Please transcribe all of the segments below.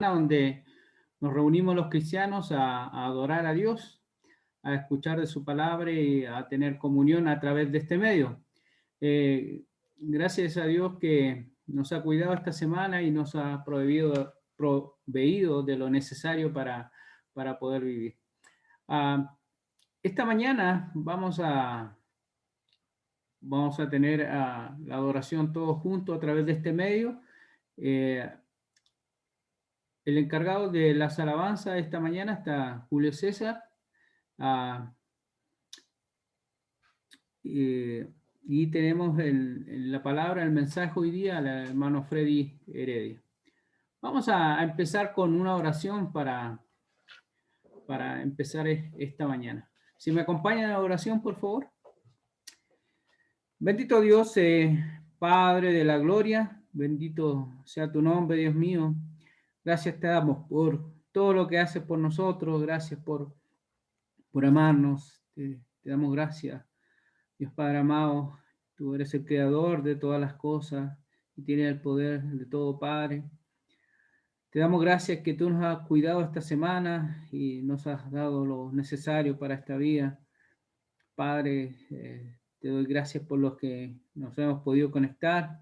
donde nos reunimos los cristianos a adorar a Dios, a escuchar de su palabra y a tener comunión a través de este medio. Gracias a Dios que nos ha cuidado esta semana y nos ha proveído de lo necesario para poder vivir. Esta mañana vamos a tener la adoración todos juntos a través de este medio. El encargado de las alabanzas esta mañana está Julio César. Y tenemos la palabra, el mensaje hoy día al hermano Freddy Heredia. Vamos a empezar con una oración para empezar esta mañana. Si me acompañan en la oración, por favor. Bendito Dios, Padre de la gloria, bendito sea tu nombre, Dios mío. Gracias te damos por todo lo que haces por nosotros, gracias por amarnos, te damos gracias. Dios Padre amado, tú eres el creador de todas las cosas y tienes el poder de todo, Padre. Te damos gracias que tú nos has cuidado esta semana y nos has dado lo necesario para esta vida. Padre, te doy gracias por los que nos hemos podido conectar.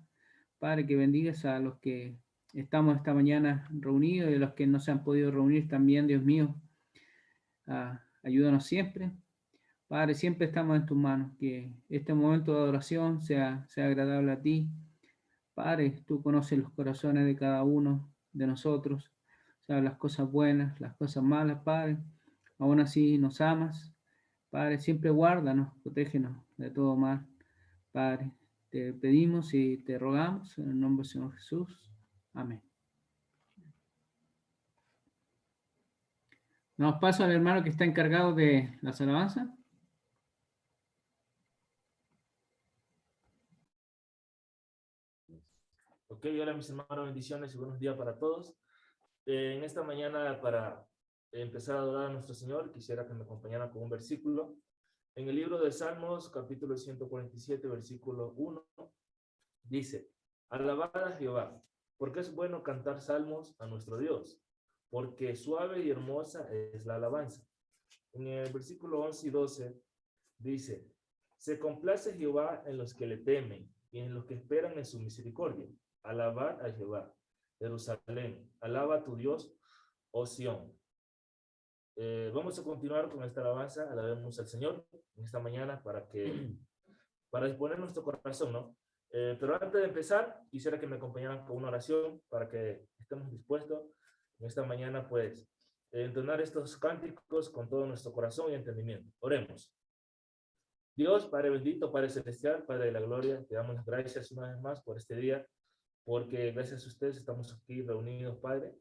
Padre, que bendigas a los que estamos esta mañana reunidos y a los que no se han podido reunir también, Dios mío. Ayúdanos siempre. Padre, siempre estamos en tus manos, que este momento de adoración sea agradable a ti. Padre, tú conoces los corazones de cada uno de nosotros, sabes las cosas buenas, las cosas malas, Padre. Aún así nos amas. Padre, siempre guárdanos, protégenos de todo mal. Padre, te pedimos y te rogamos en el nombre del Señor Jesús. Amén. Nos paso al hermano que está encargado de las alabanzas. Ok, hola mis hermanos, bendiciones y buenos días para todos. En esta mañana, para empezar a adorar a nuestro Señor, quisiera que me acompañaran con un versículo. En el libro de Salmos, capítulo 147, versículo 1, dice: Alabad a Jehová, porque es bueno cantar salmos a nuestro Dios, porque suave y hermosa es la alabanza. En el versículo 11 y 12 dice: Se complace Jehová en los que le temen y en los que esperan en su misericordia. Alabad a Jehová, Jerusalén, alaba a tu Dios, oh Sión. Vamos a continuar con esta alabanza, alabemos al Señor en esta mañana para disponer nuestro corazón, ¿no? Pero antes de empezar, quisiera que me acompañaran con una oración para que estemos dispuestos en esta mañana, pues, entonar estos cánticos con todo nuestro corazón y entendimiento. Oremos. Dios, Padre bendito, Padre celestial, Padre de la gloria, te damos las gracias una vez más por este día, porque gracias a ustedes estamos aquí reunidos, Padre.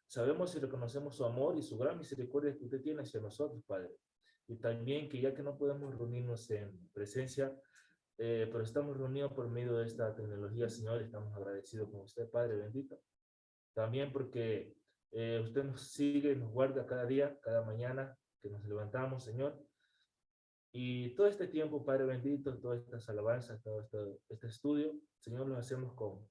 Sabemos y reconocemos su amor y su gran misericordia que usted tiene hacia nosotros, Padre. Y también que ya que no podemos reunirnos en presencia, pero estamos reunidos por medio de esta tecnología, Señor, estamos agradecidos con usted, Padre bendito. También porque usted nos sigue, nos guarda cada día, cada mañana que nos levantamos, Señor. Y todo este tiempo, Padre bendito, todas estas alabanzas, todo este estudio, Señor, lo hacemos con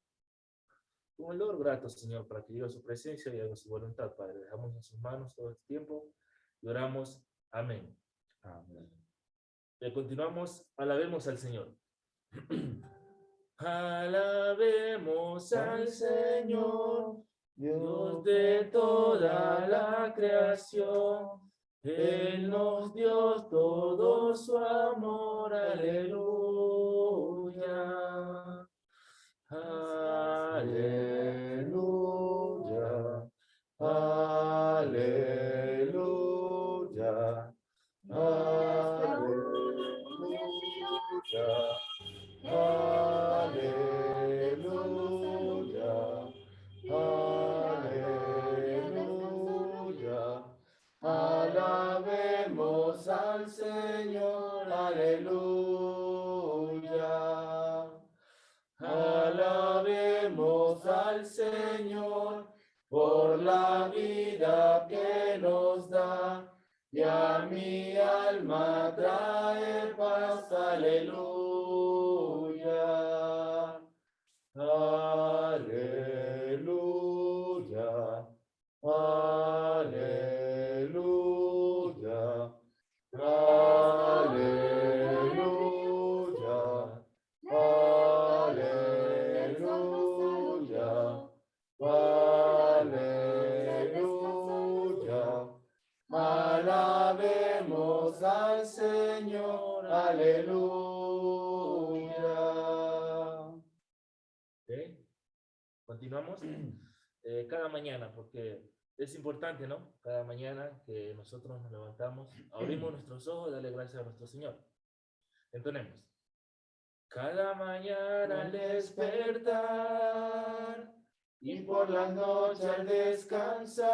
el dolor grato, Señor, para que llegue a su presencia y haga su voluntad, Padre. Dejamos en sus manos todo este tiempo y oramos. Amén. Amén. Continuamos, alabemos al Señor. Alabemos al Señor, Dios de toda la creación. Él nos dio todo su amor, aleluya. Aleluya, aleluya, aleluya, aleluya, aleluya. Alabemos al Señor, aleluya. Alabemos al Señor por la vida que nos da, y a mi alma trae paz, aleluya. Aleluya, Aleluya. Aleluya. Aleluya. Aleluya. Alabemos al Señor. Aleluya. ¿Ok? Continuamos. Cada mañana, porque es importante, ¿no? Cada mañana que nosotros nos levantamos, abrimos nuestros ojos y darle gracias a nuestro Señor. Entonemos. Cada mañana al despertar Y por la noche al descansar,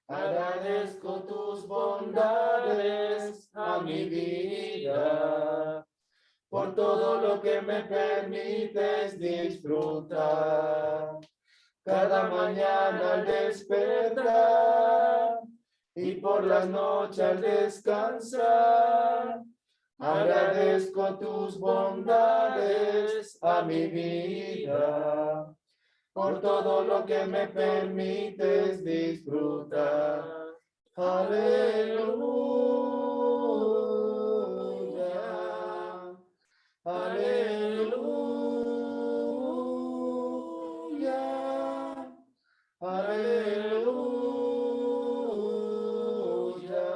agradezco tus bondades a mi vida, por todo lo que me permites disfrutar. Cada mañana al despertar y por la noche al descansar, agradezco tus bondades a mi vida, por todo lo que me permites disfrutar. Aleluya, aleluya, aleluya.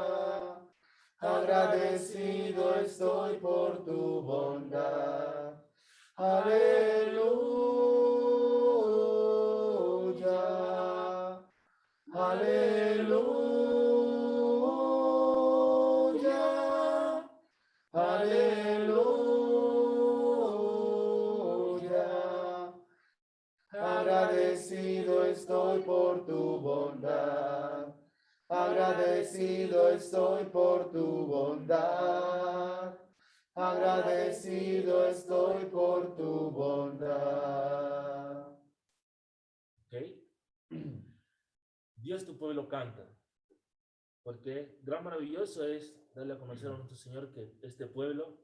Agradecido estoy por tu bondad. Aleluya, aleluya, aleluya. Agradecido estoy por tu bondad. Agradecido estoy por tu bondad. Agradecido estoy por tu bondad. ¿Ok? Dios tu pueblo canta, porque gran maravilloso es darle a conocer a nuestro Señor que este pueblo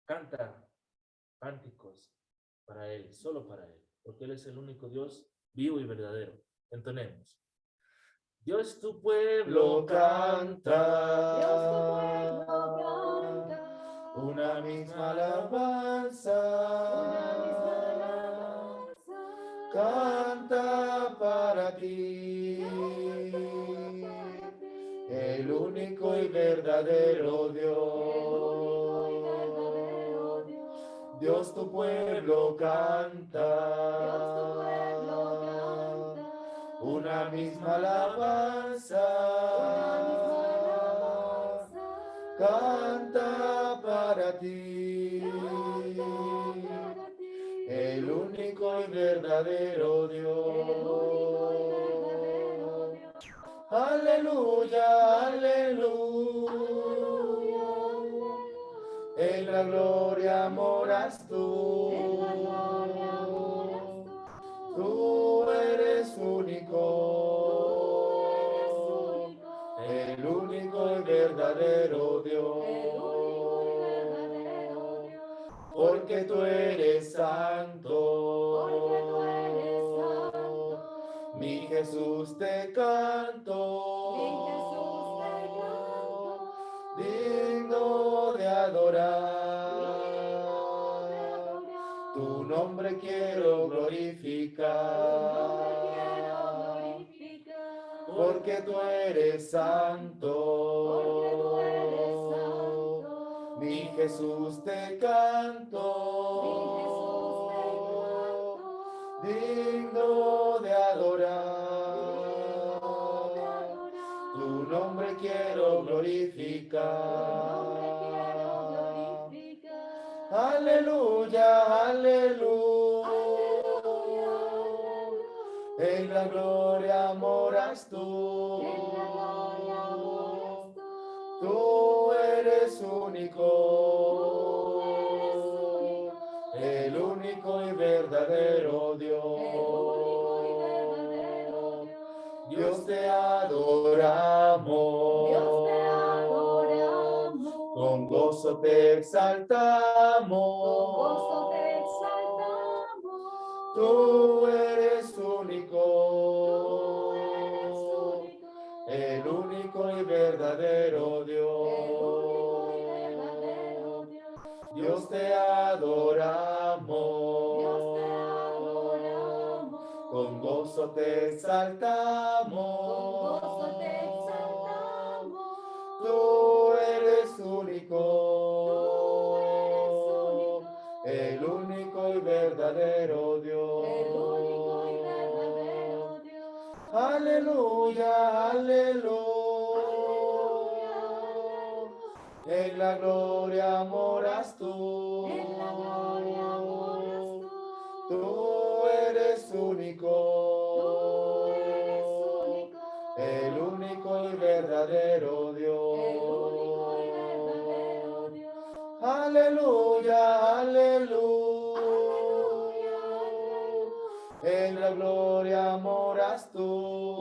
canta cánticos para Él, solo para Él, porque Él es el único Dios vivo y verdadero. Entonemos. Dios tu pueblo Lo canta. Dios tu pueblo canta. Una misma alabanza. Una misma alabanza. Canta para ti. El único y verdadero Dios. Dios tu pueblo canta. Dios tu pueblo canta. Una misma alabanza. Una misma alabanza. Canta para ti. Canta para ti. El único y verdadero Dios. El único y verdadero Dios. Aleluya, aleluya. Aleluya, En la gloria moras tú. en la gloria moras tú. Tú eres único. El único y verdadero Dios. El único y verdadero Dios. Porque tú eres santo. Porque tú eres santo. Mi Jesús te canto. Mi Jesús te canto. Digno de adorar. Digno de adorar. Tu nombre quiero glorificar. Tu nombre quiero glorificar. Porque tú eres santo. Porque tú eres santo. Mi Jesús te canto. Mi Jesús te canto. Digno de adorar. Digno de adorar. Tu nombre quiero glorificar. Tu nombre quiero glorificar. Aleluya, aleluya. Aleluya, En la gloria moras tú. en la gloria moras tú. Tú eres único. Tú eres único. El único y verdadero Dios. El único y verdadero Dios. Dios te adoramos. Dios te adoramos. Con gozo te exaltamos. Con gozo te exaltamos. Tú eres único. Tú único y verdadero Dios. Dios te adoramos. Con gozo te exaltamos. Tú eres único. El único y verdadero Dios. Aleluya, aleluya. En la gloria moras tú. Tú eres único. El único y verdadero Dios. Aleluya, aleluya. En la gloria moras tú.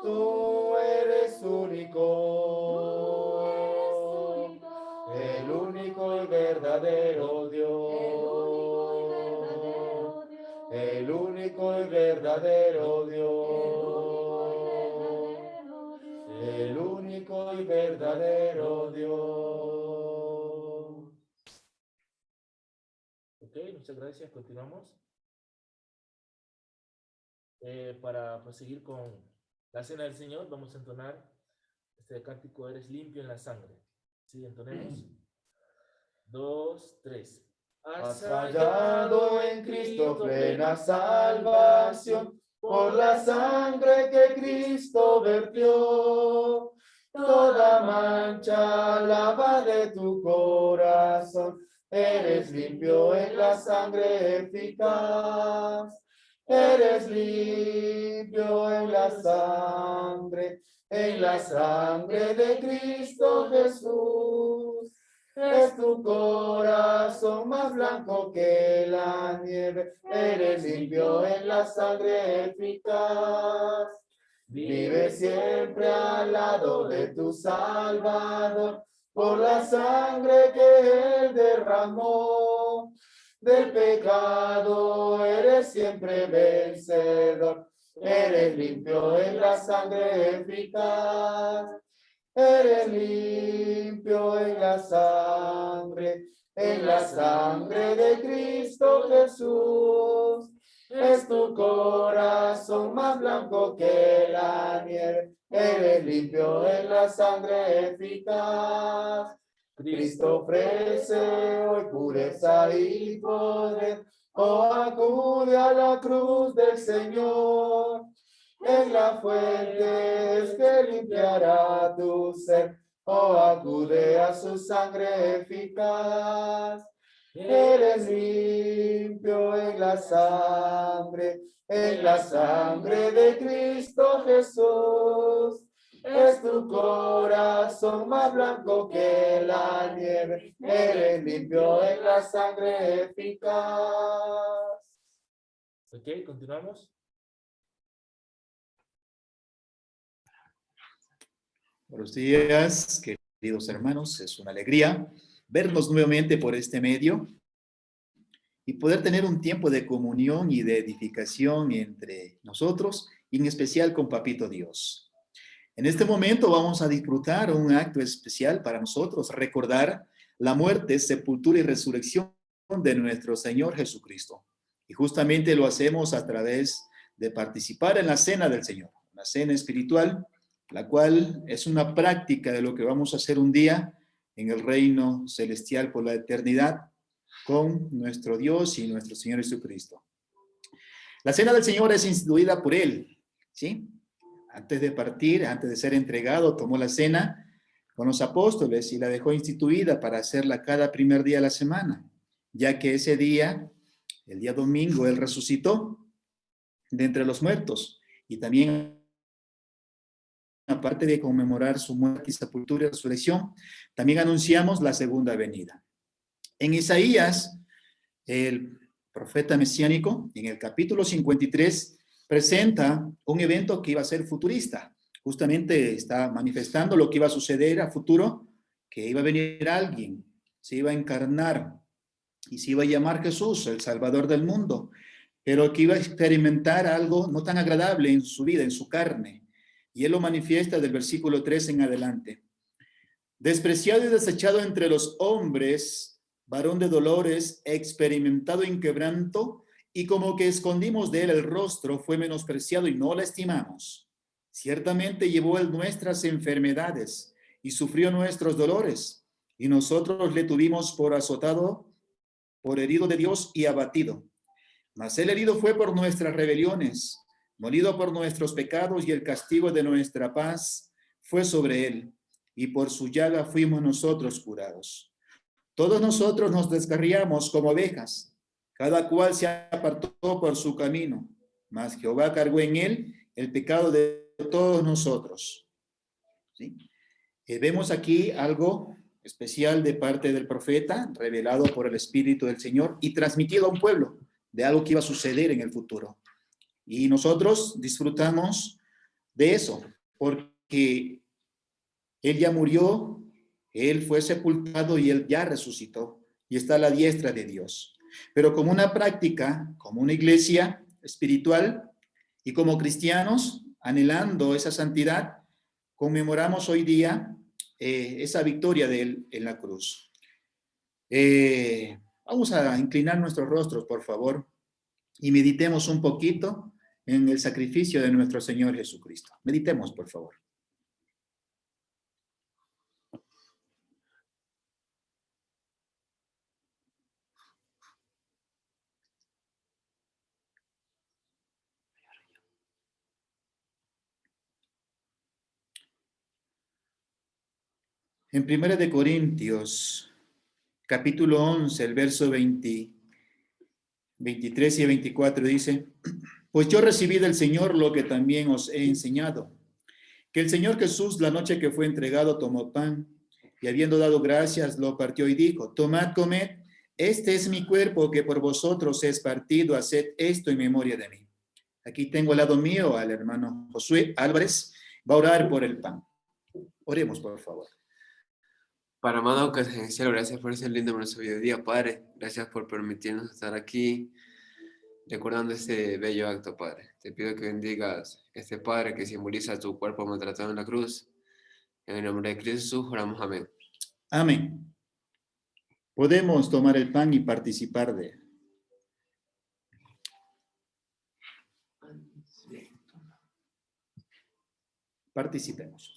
Tú eres único. El único y verdadero Dios. El único y verdadero Dios. El único y verdadero Dios. Ok, muchas gracias. Continuamos. Para proseguir con la cena del Señor, vamos a entonar este cántico, Eres limpio en la sangre. Sí, entonemos. 2, 3. Has hallado en Cristo plena salvación, por la sangre que Cristo vertió. Toda mancha lava de tu corazón, eres limpio en la sangre eficaz. Eres limpio en la sangre de Cristo Jesús. Es tu corazón más blanco que la nieve, eres limpio en la sangre eficaz. Vive siempre al lado de tu Salvador, por la sangre que Él derramó. Del pecado eres siempre vencedor, eres limpio en la sangre eficaz. Eres limpio en la sangre de Cristo Jesús. Es tu corazón más blanco que la nieve, eres limpio en la sangre eficaz. Cristo ofrece hoy pureza y poder, oh, acude a la cruz del Señor. En la fuente es que limpiará tu ser, oh, acude a su sangre eficaz. Eres limpio en la sangre de Cristo Jesús. Es tu corazón más blanco que la nieve, eres limpio en la sangre eficaz. Ok, continuamos. Buenos días, queridos hermanos. Es una alegría vernos nuevamente por este medio y poder tener un tiempo de comunión y de edificación entre nosotros, y en especial con Papito Dios. En este momento vamos a disfrutar un acto especial para nosotros, recordar la muerte, sepultura y resurrección de nuestro Señor Jesucristo. Y justamente lo hacemos a través de participar en la cena del Señor, una cena espiritual, la cual es una práctica de lo que vamos a hacer un día en el reino celestial por la eternidad con nuestro Dios y nuestro Señor Jesucristo. La cena del Señor es instituida por Él, ¿sí? Antes de partir, antes de ser entregado, tomó la cena con los apóstoles y la dejó instituida para hacerla cada primer día de la semana, ya que ese día, el día domingo, Él resucitó de entre los muertos, y también, aparte de conmemorar su muerte y sepultura y resurrección, también anunciamos la segunda venida. En Isaías, el profeta mesiánico, en el capítulo 53, presenta un evento que iba a ser futurista. Justamente está manifestando lo que iba a suceder a futuro, que iba a venir alguien, se iba a encarnar y se iba a llamar Jesús, el Salvador del mundo, pero que iba a experimentar algo no tan agradable en su vida, en su carne. Y él lo manifiesta del versículo 3 en adelante. Despreciado y desechado entre los hombres, varón de dolores, experimentado en quebranto, y como que escondimos de él el rostro, fue menospreciado y no lo estimamos. Ciertamente llevó él nuestras enfermedades y sufrió nuestros dolores, y nosotros le tuvimos por azotado, por herido de Dios y abatido. Mas el herido fue por nuestras rebeliones, molido por nuestros pecados, y el castigo de nuestra paz fue sobre él, y por su llaga fuimos nosotros curados. Todos nosotros nos descarriamos como ovejas, cada cual se apartó por su camino, mas Jehová cargó en él el pecado de todos nosotros. ¿Sí? Vemos aquí algo especial de parte del profeta, revelado por el Espíritu del Señor y transmitido a un pueblo de algo que iba a suceder en el futuro. Y nosotros disfrutamos de eso, porque él ya murió, él fue sepultado y él ya resucitó y está a la diestra de Dios. Pero como una práctica, como una iglesia espiritual y como cristianos, anhelando esa santidad, conmemoramos hoy día esa victoria de él en la cruz. Vamos a inclinar nuestros rostros, por favor, y meditemos un poquito en el sacrificio de nuestro Señor Jesucristo. Meditemos, por favor. En 1 de Corintios, capítulo 11, el verso 23 y 24 dice: pues yo recibí del Señor lo que también os he enseñado, que el Señor Jesús, la noche que fue entregado, tomó pan, y habiendo dado gracias, lo partió y dijo: tomad, comed, este es mi cuerpo que por vosotros es partido, haced esto en memoria de mí. Aquí tengo al lado mío al hermano Josué Álvarez, va a orar por el pan. Oremos, por favor. Para amado que en el cielo, gracias por ese lindo maravilloso día, Padre. Gracias por permitirnos estar aquí recordando este bello acto, Padre. Te pido que bendigas este Padre que simboliza tu cuerpo maltratado en la cruz. En el nombre de Cristo Jesús, oramos, amén. Amén. Podemos tomar el pan y participar de él. Participemos.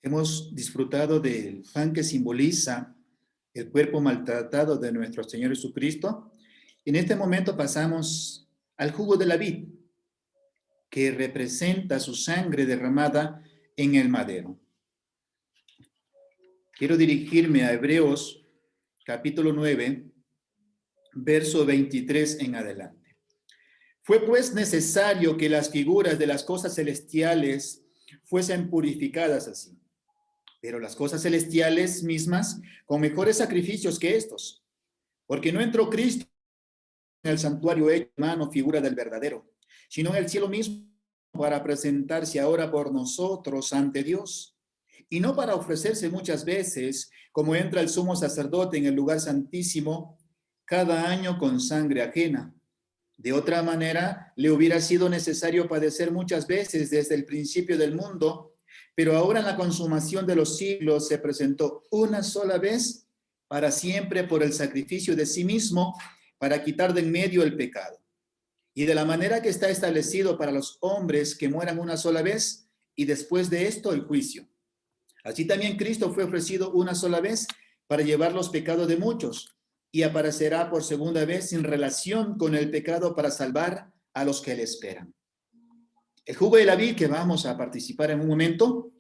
Hemos disfrutado del pan que simboliza el cuerpo maltratado de nuestro Señor Jesucristo. En este momento pasamos al jugo de la vid, que representa su sangre derramada en el madero. Quiero dirigirme a Hebreos, capítulo 9, verso 23 en adelante. Fue pues necesario que las figuras de las cosas celestiales fuesen purificadas así, pero las cosas celestiales mismas con mejores sacrificios que estos, porque no entró Cristo en el santuario hecho mano, figura del verdadero, sino en el cielo mismo, para presentarse ahora por nosotros ante Dios, y no para ofrecerse muchas veces, como entra el sumo sacerdote en el lugar santísimo cada año con sangre ajena. De otra manera, le hubiera sido necesario padecer muchas veces desde el principio del mundo, pero ahora en la consumación de los siglos se presentó una sola vez para siempre por el sacrificio de sí mismo, para quitar de en medio el pecado. Y de la manera que está establecido para los hombres que mueran una sola vez, y después de esto el juicio. Así también Cristo fue ofrecido una sola vez para llevar los pecados de muchos, y aparecerá por segunda vez sin relación con el pecado para salvar a los que le esperan. El jugo de la vid que vamos a participar en un momento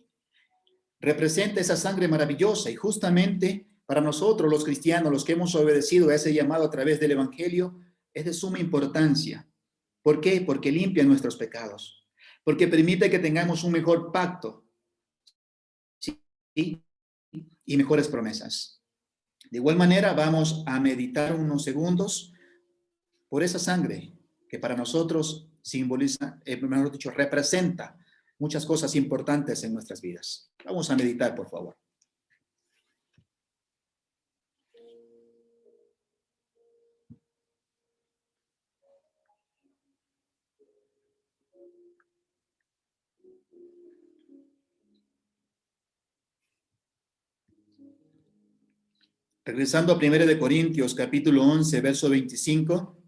representa esa sangre maravillosa, y justamente para nosotros los cristianos, los que hemos obedecido a ese llamado a través del Evangelio, es de suma importancia. ¿Por qué? Porque limpia nuestros pecados, porque permite que tengamos un mejor pacto, ¿sí? y mejores promesas. De igual manera, vamos a meditar unos segundos por esa sangre que para nosotros simboliza, mejor dicho, representa muchas cosas importantes en nuestras vidas. Vamos a meditar, por favor. Regresando a 1 de Corintios, capítulo 11, verso 25,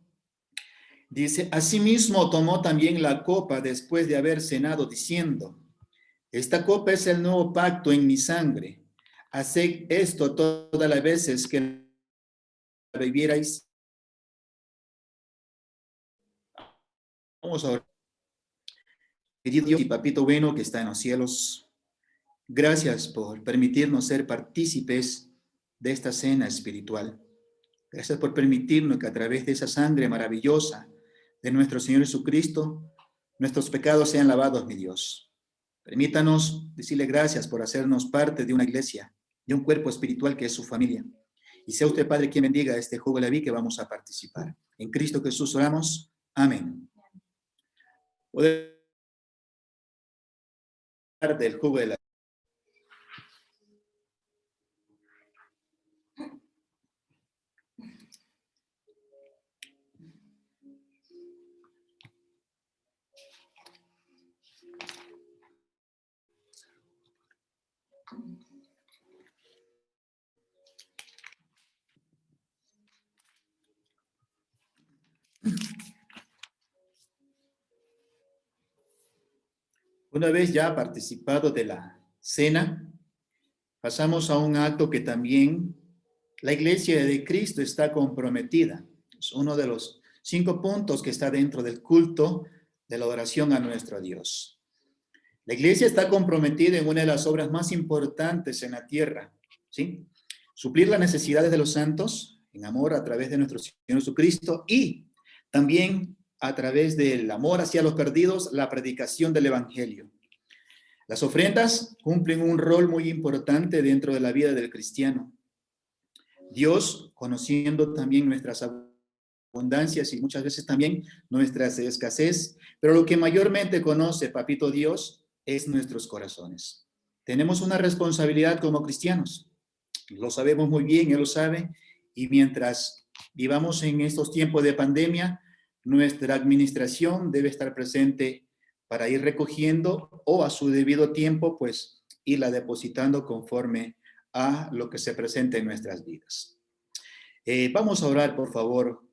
dice, asimismo tomó también la copa después de haber cenado, diciendo, esta copa es el nuevo pacto en mi sangre. Haced esto todas las veces que la bebierais. Vamos a orar. Querido Dios y papito bueno que está en los cielos, gracias por permitirnos ser partícipes de esta cena espiritual. Gracias por permitirnos que a través de esa sangre maravillosa de nuestro Señor Jesucristo, nuestros pecados sean lavados, mi Dios. Permítanos decirle gracias por hacernos parte de una iglesia, de un cuerpo espiritual que es su familia. Y sea usted, Padre, quien bendiga este jugo de la vida que vamos a participar. En Cristo Jesús oramos. Amén. Poder del jugo de la Una vez ya participado de la cena, pasamos a un acto que también la Iglesia de Cristo está comprometida. Es uno de los 5 puntos que está dentro del culto de la adoración a nuestro Dios. La Iglesia está comprometida en una de las obras más importantes en la tierra, ¿sí? Suplir las necesidades de los santos en amor a través de nuestro Señor Jesucristo y también a través del amor hacia los perdidos, la predicación del Evangelio. Las ofrendas cumplen un rol muy importante dentro de la vida del cristiano. Dios, conociendo también nuestras abundancias y muchas veces también nuestras escasez, pero lo que mayormente conoce, papito Dios, es nuestros corazones. Tenemos una responsabilidad como cristianos. Lo sabemos muy bien, Él lo sabe, y mientras vivamos en estos tiempos de pandemia, nuestra administración debe estar presente para ir recogiendo o a su debido tiempo, pues, irla depositando conforme a lo que se presenta en nuestras vidas. Vamos a orar, por favor,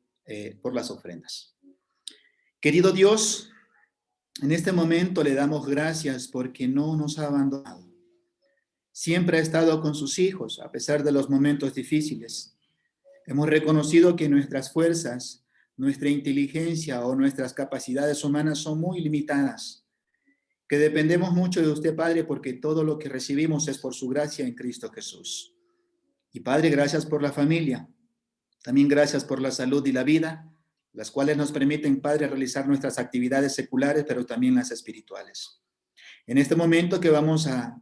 por las ofrendas. Querido Dios, en este momento le damos gracias porque no nos ha abandonado. Siempre ha estado con sus hijos, a pesar de los momentos difíciles. Hemos reconocido que nuestras fuerzas, nuestra inteligencia o nuestras capacidades humanas son muy limitadas, que dependemos mucho de usted, Padre, porque todo lo que recibimos es por su gracia en Cristo Jesús. Y Padre, gracias por la familia, también gracias por la salud y la vida, las cuales nos permiten, Padre, realizar nuestras actividades seculares, pero también las espirituales. En este momento que vamos a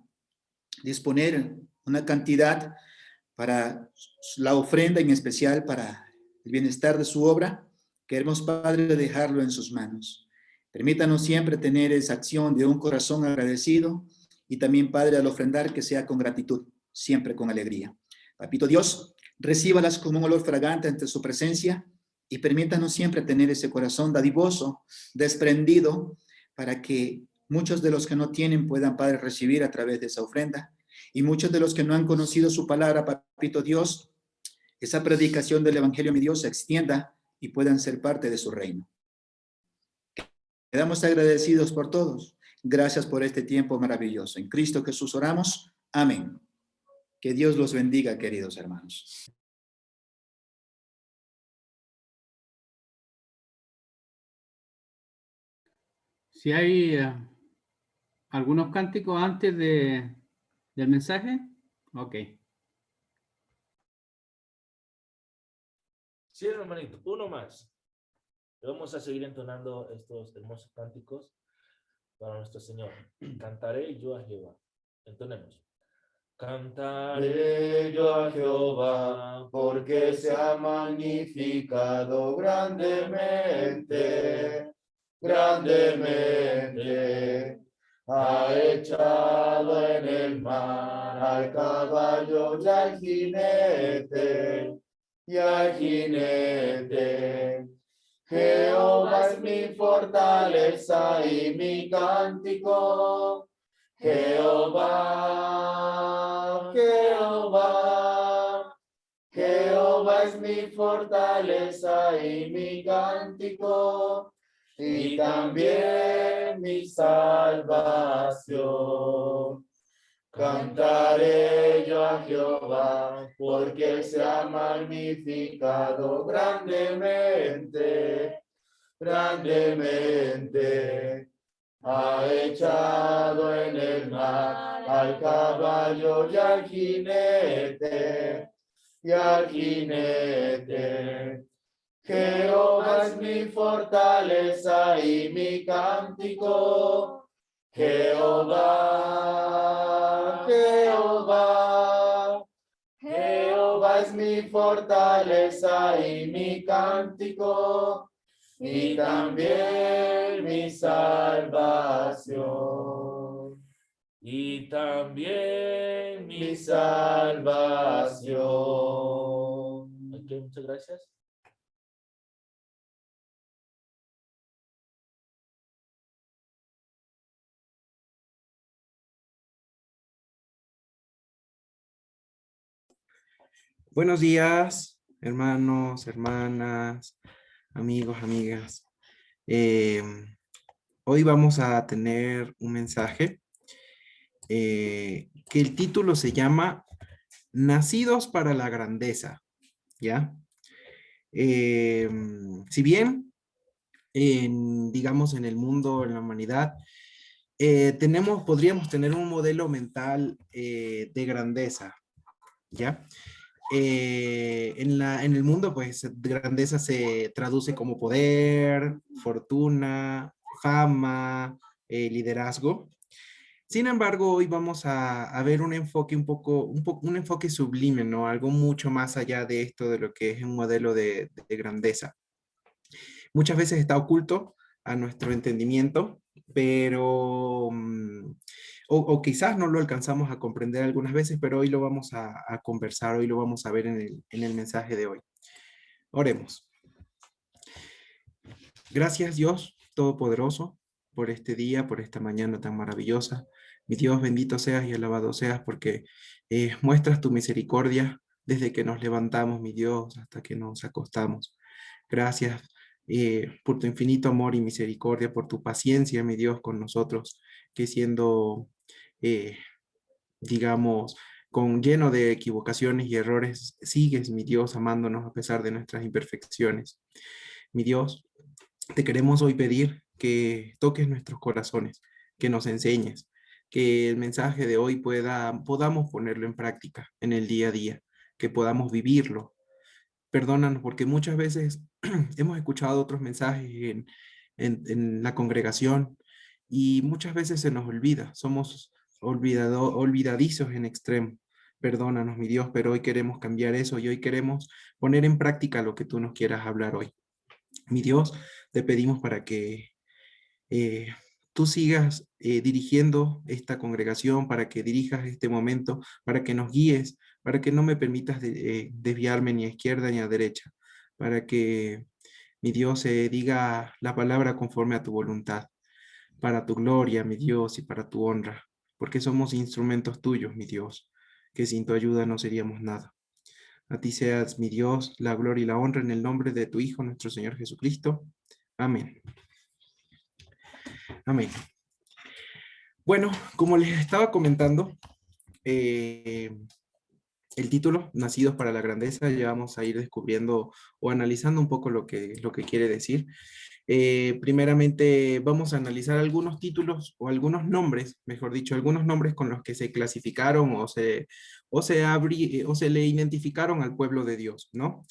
disponer una cantidad para la ofrenda, en especial para el bienestar de su obra, queremos, Padre, dejarlo en sus manos. Permítanos siempre tener esa acción de un corazón agradecido y también, Padre, al ofrendar que sea con gratitud, siempre con alegría. Papito Dios, recíbalas como un olor fragante ante su presencia y permítanos siempre tener ese corazón dadivoso, desprendido, para que muchos de los que no tienen puedan, Padre, recibir a través de esa ofrenda. Y muchos de los que no han conocido su palabra, papito Dios, esa predicación del Evangelio, mi Dios, se extienda y puedan ser parte de su reino. Quedamos agradecidos por todos. Gracias por este tiempo maravilloso. En Cristo Jesús oramos. Amén. Que Dios los bendiga, queridos hermanos. Si hay algunos cánticos antes del mensaje, ok. Sí, hermanito, uno más. Vamos a seguir entonando estos hermosos cánticos para nuestro Señor. Cantaré yo a Jehová. Entonemos. Cantaré yo a Jehová, porque se ha magnificado grandemente, grandemente. Ha echado en el mar al caballo y al jinete, y al jinete. Jehová es mi fortaleza y mi cántico. Jehová, Jehová, Jehová es mi fortaleza y mi cántico, y también mi salvación. Cantaré yo a Jehová, porque se ha magnificado grandemente, grandemente. Ha echado en el mar al caballo y al jinete, y al jinete. Jehová es mi fortaleza y mi cántico. Jehová, Jehová, Jehová es mi fortaleza y mi cántico, y también mi salvación. y también Mi salvación. Ok, muchas gracias. Buenos días, hermanos, hermanas, amigos, amigas. Hoy vamos a tener un mensaje que el título se llama Nacidos para la grandeza, ¿ya? Si bien, digamos, en el mundo, en la humanidad, podríamos tener un modelo mental de grandeza, ¿ya? En el mundo, pues, grandeza se traduce como poder, fortuna, fama, liderazgo. Sin embargo, hoy vamos a ver un enfoque un enfoque sublime, ¿no? Algo mucho más allá de esto, de lo que es un modelo de grandeza. Muchas veces está oculto a nuestro entendimiento, pero o quizás no lo alcanzamos a comprender algunas veces, pero hoy lo vamos a conversar, hoy lo vamos a ver en el mensaje de hoy. Oremos. Gracias, Dios Todopoderoso, por este día, por esta mañana tan maravillosa. Mi Dios, bendito seas y alabado seas porque muestras tu misericordia desde que nos levantamos, mi Dios, hasta que nos acostamos. Gracias por tu infinito amor y misericordia, por tu paciencia, mi Dios, con nosotros, que siendo, digamos, lleno de equivocaciones y errores, sigues, mi Dios, amándonos a pesar de nuestras imperfecciones. Mi Dios, te queremos hoy pedir que toques nuestros corazones, que nos enseñes, que el mensaje de hoy podamos ponerlo en práctica en el día a día, que podamos vivirlo. Perdónanos porque muchas veces hemos escuchado otros mensajes en la congregación y muchas veces se nos olvida, somos olvidadizos en extremo. Perdónanos, mi Dios, pero hoy queremos cambiar eso y hoy queremos poner en práctica lo que tú nos quieras hablar hoy. Mi Dios, te pedimos para que eh, tú sigas dirigiendo esta congregación, para que dirijas este momento, para que nos guíes, para que no me permitas desviarme ni a izquierda ni a derecha, para que mi Dios diga la palabra conforme a tu voluntad, para tu gloria, mi Dios, y para tu honra, porque somos instrumentos tuyos, mi Dios, que sin tu ayuda no seríamos nada. A ti seas, mi Dios, la gloria y la honra en el nombre de tu Hijo, nuestro Señor Jesucristo. Amén. Amén. Bueno, como les estaba comentando, el título, Nacidos para la Grandeza, ya vamos a ir descubriendo o analizando un poco lo que quiere decir. Primeramente, vamos a analizar algunos títulos o algunos nombres, mejor dicho, algunos nombres con los que se clasificaron o se le identificaron al pueblo de Dios, ¿no?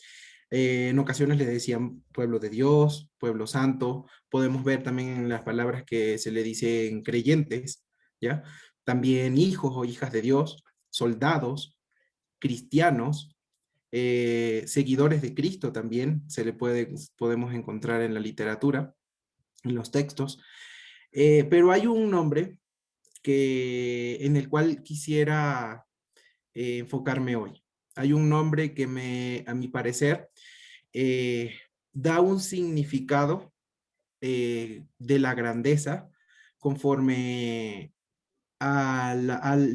En ocasiones le decían pueblo de Dios, pueblo santo. Podemos ver también en las palabras que se le dicen creyentes, ¿ya? También hijos o hijas de Dios, soldados, cristianos, seguidores de Cristo también, podemos encontrar en la literatura, en los textos. Pero hay un nombre en el cual quisiera enfocarme hoy. Hay un nombre que a mi parecer, da un significado de la grandeza conforme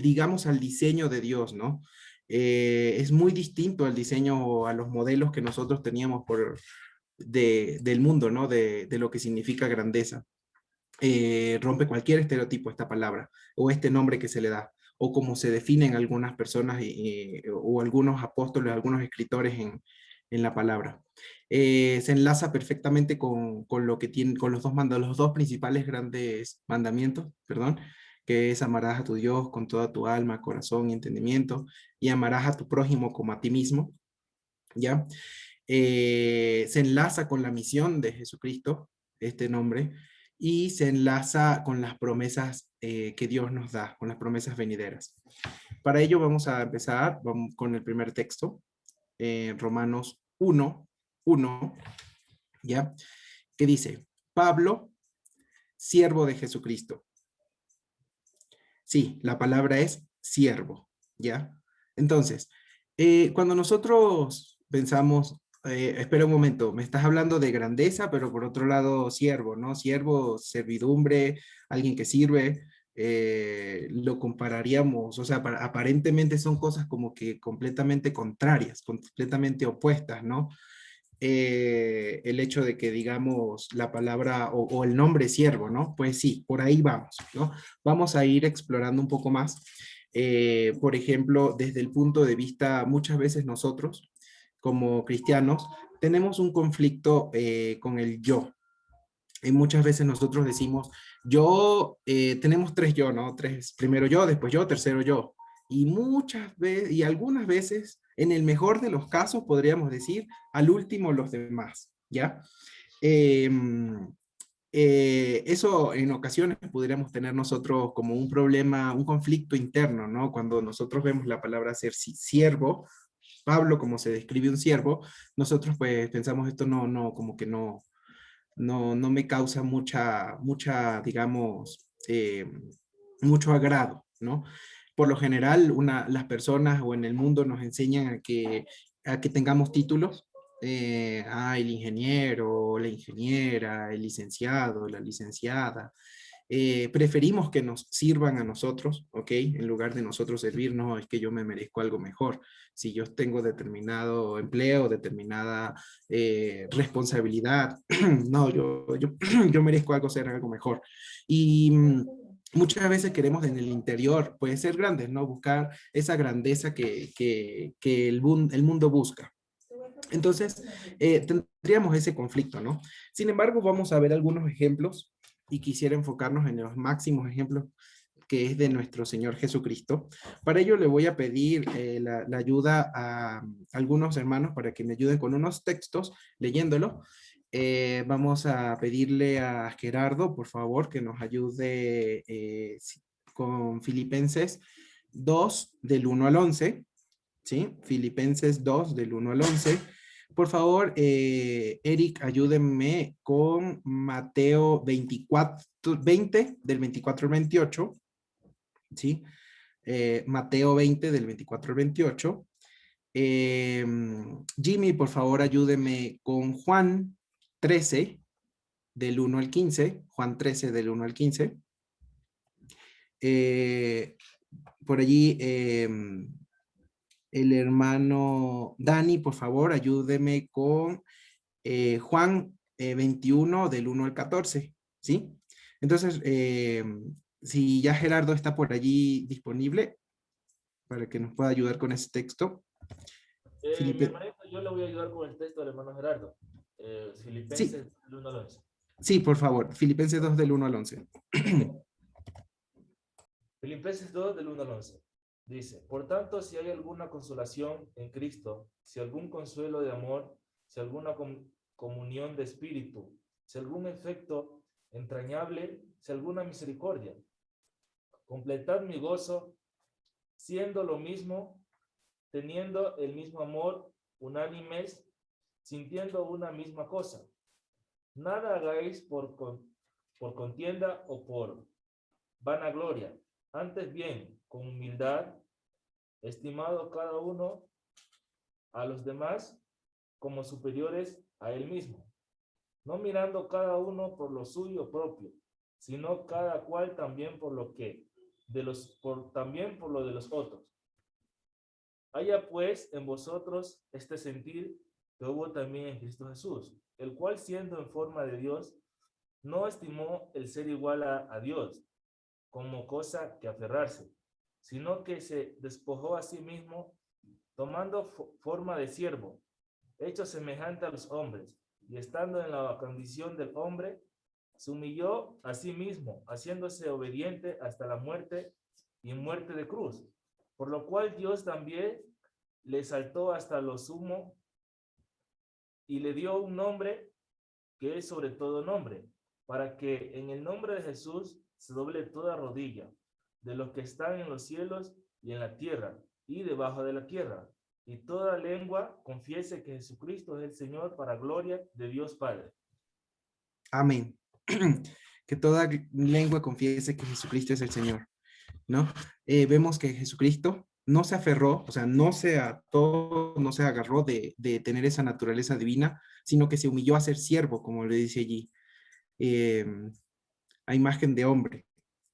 digamos, al diseño de Dios, ¿no? Es muy distinto al diseño o a los modelos que nosotros teníamos del mundo, ¿no? De lo que significa grandeza. Rompe cualquier estereotipo esta palabra o este nombre que se le da o como se definen algunas personas o algunos apóstoles, algunos escritores en la palabra. Se enlaza perfectamente con lo que tienen, con los dos principales grandes mandamientos, perdón, que es amarás a tu Dios con toda tu alma, corazón y entendimiento, y amarás a tu prójimo como a ti mismo, ¿ya? Se enlaza con la misión de Jesucristo, este nombre, y se enlaza con las promesas que Dios nos da, con las promesas venideras. Para ello vamos a empezar con el primer texto, Romanos 1, ¿ya? Que dice, Pablo, siervo de Jesucristo. Sí, la palabra es siervo, ¿ya? Entonces, cuando nosotros pensamos, espera un momento, me estás hablando de grandeza, pero por otro lado, siervo, ¿no? Siervo, servidumbre, alguien que sirve, lo compararíamos, o sea, aparentemente son cosas como que completamente contrarias, completamente opuestas, ¿no? El hecho de que digamos la palabra o el nombre siervo, ¿no? Pues sí, por ahí vamos, ¿no? Vamos a ir explorando un poco más. Por ejemplo, desde el punto de vista, muchas veces nosotros, como cristianos, tenemos un conflicto con el yo. Y muchas veces nosotros decimos, tenemos tres yo, ¿no? Primero yo, después yo, tercero yo. Y muchas veces, y algunas veces, en el mejor de los casos, podríamos decir, al último los demás, ¿ya? Eso en ocasiones podríamos tener nosotros como un problema, un conflicto interno, ¿no? Cuando nosotros vemos la palabra ser siervo, Pablo como se describe un siervo, nosotros pues pensamos esto como que no me causa digamos, mucho agrado, ¿no? Por lo general, las personas o en el mundo nos enseñan a que tengamos títulos, el ingeniero, la ingeniera, el licenciado, la licenciada. Preferimos que nos sirvan a nosotros, ¿ok? En lugar de nosotros servirnos, es que yo me merezco algo mejor. Si yo tengo determinado empleo, determinada responsabilidad, no, yo merezco ser algo mejor. Y muchas veces queremos en el interior, puede ser grandes, ¿no? Buscar esa grandeza que el mundo busca. Entonces, tendríamos ese conflicto, ¿no? Sin embargo, vamos a ver algunos ejemplos y quisiera enfocarnos en los máximos ejemplos que es de nuestro Señor Jesucristo. Para ello le voy a pedir la ayuda a algunos hermanos para que me ayuden con unos textos leyéndolo. Vamos a pedirle a Gerardo, por favor, que nos ayude con Filipenses 2, del 1 al 11. ¿Sí? Filipenses 2, del 1 al 11. Por favor, Eric, ayúdenme con Mateo 20, del 24 al 28. ¿Sí? Mateo 20, del 24 al 28. Jimmy, por favor, ayúdeme con Juan 13, del 1 al 15. Juan 13, del 1 al 15. Por allí, el hermano Dani, por favor, ayúdeme con Juan 21, del 1 al 14, ¿sí? Entonces, si ya Gerardo está por allí disponible para que nos pueda ayudar con ese texto. Mi hermanito, yo le voy a ayudar con el texto del hermano Gerardo. Filipenses Sí. del 1 al 11. Sí, por favor, Filipenses 2, del 1 al 11. Filipenses 2, del 1 al 11. Dice, por tanto, si hay alguna consolación en Cristo, si algún consuelo de amor, si alguna comunión de espíritu, si algún efecto entrañable, si alguna misericordia, completad mi gozo siendo lo mismo, teniendo el mismo amor, unánimes, sintiendo una misma cosa. Nada hagáis por contienda o por vanagloria, antes bien, con humildad, estimado cada uno a los demás como superiores a él mismo, no mirando cada uno por lo suyo propio, sino cada cual también por lo que también por lo de los otros. Haya pues en vosotros este sentir que hubo también en Cristo Jesús, el cual siendo en forma de Dios, no estimó el ser igual a Dios como cosa que aferrarse, sino que se despojó a sí mismo, tomando forma de siervo, hecho semejante a los hombres, y estando en la condición del hombre, se humilló a sí mismo, haciéndose obediente hasta la muerte y muerte de cruz, por lo cual Dios también le exaltó hasta lo sumo y le dio un nombre que es sobre todo nombre, para que en el nombre de Jesús se doble toda rodilla, de los que están en los cielos y en la tierra y debajo de la tierra, y toda lengua confiese que Jesucristo es el Señor, para gloria de Dios Padre. Amén. Que toda lengua confiese que Jesucristo es el Señor, ¿no? Vemos que Jesucristo no se aferró, o sea, no se ató, no se agarró de tener esa naturaleza divina, sino que se humilló a ser siervo, como le dice allí, a imagen de hombre.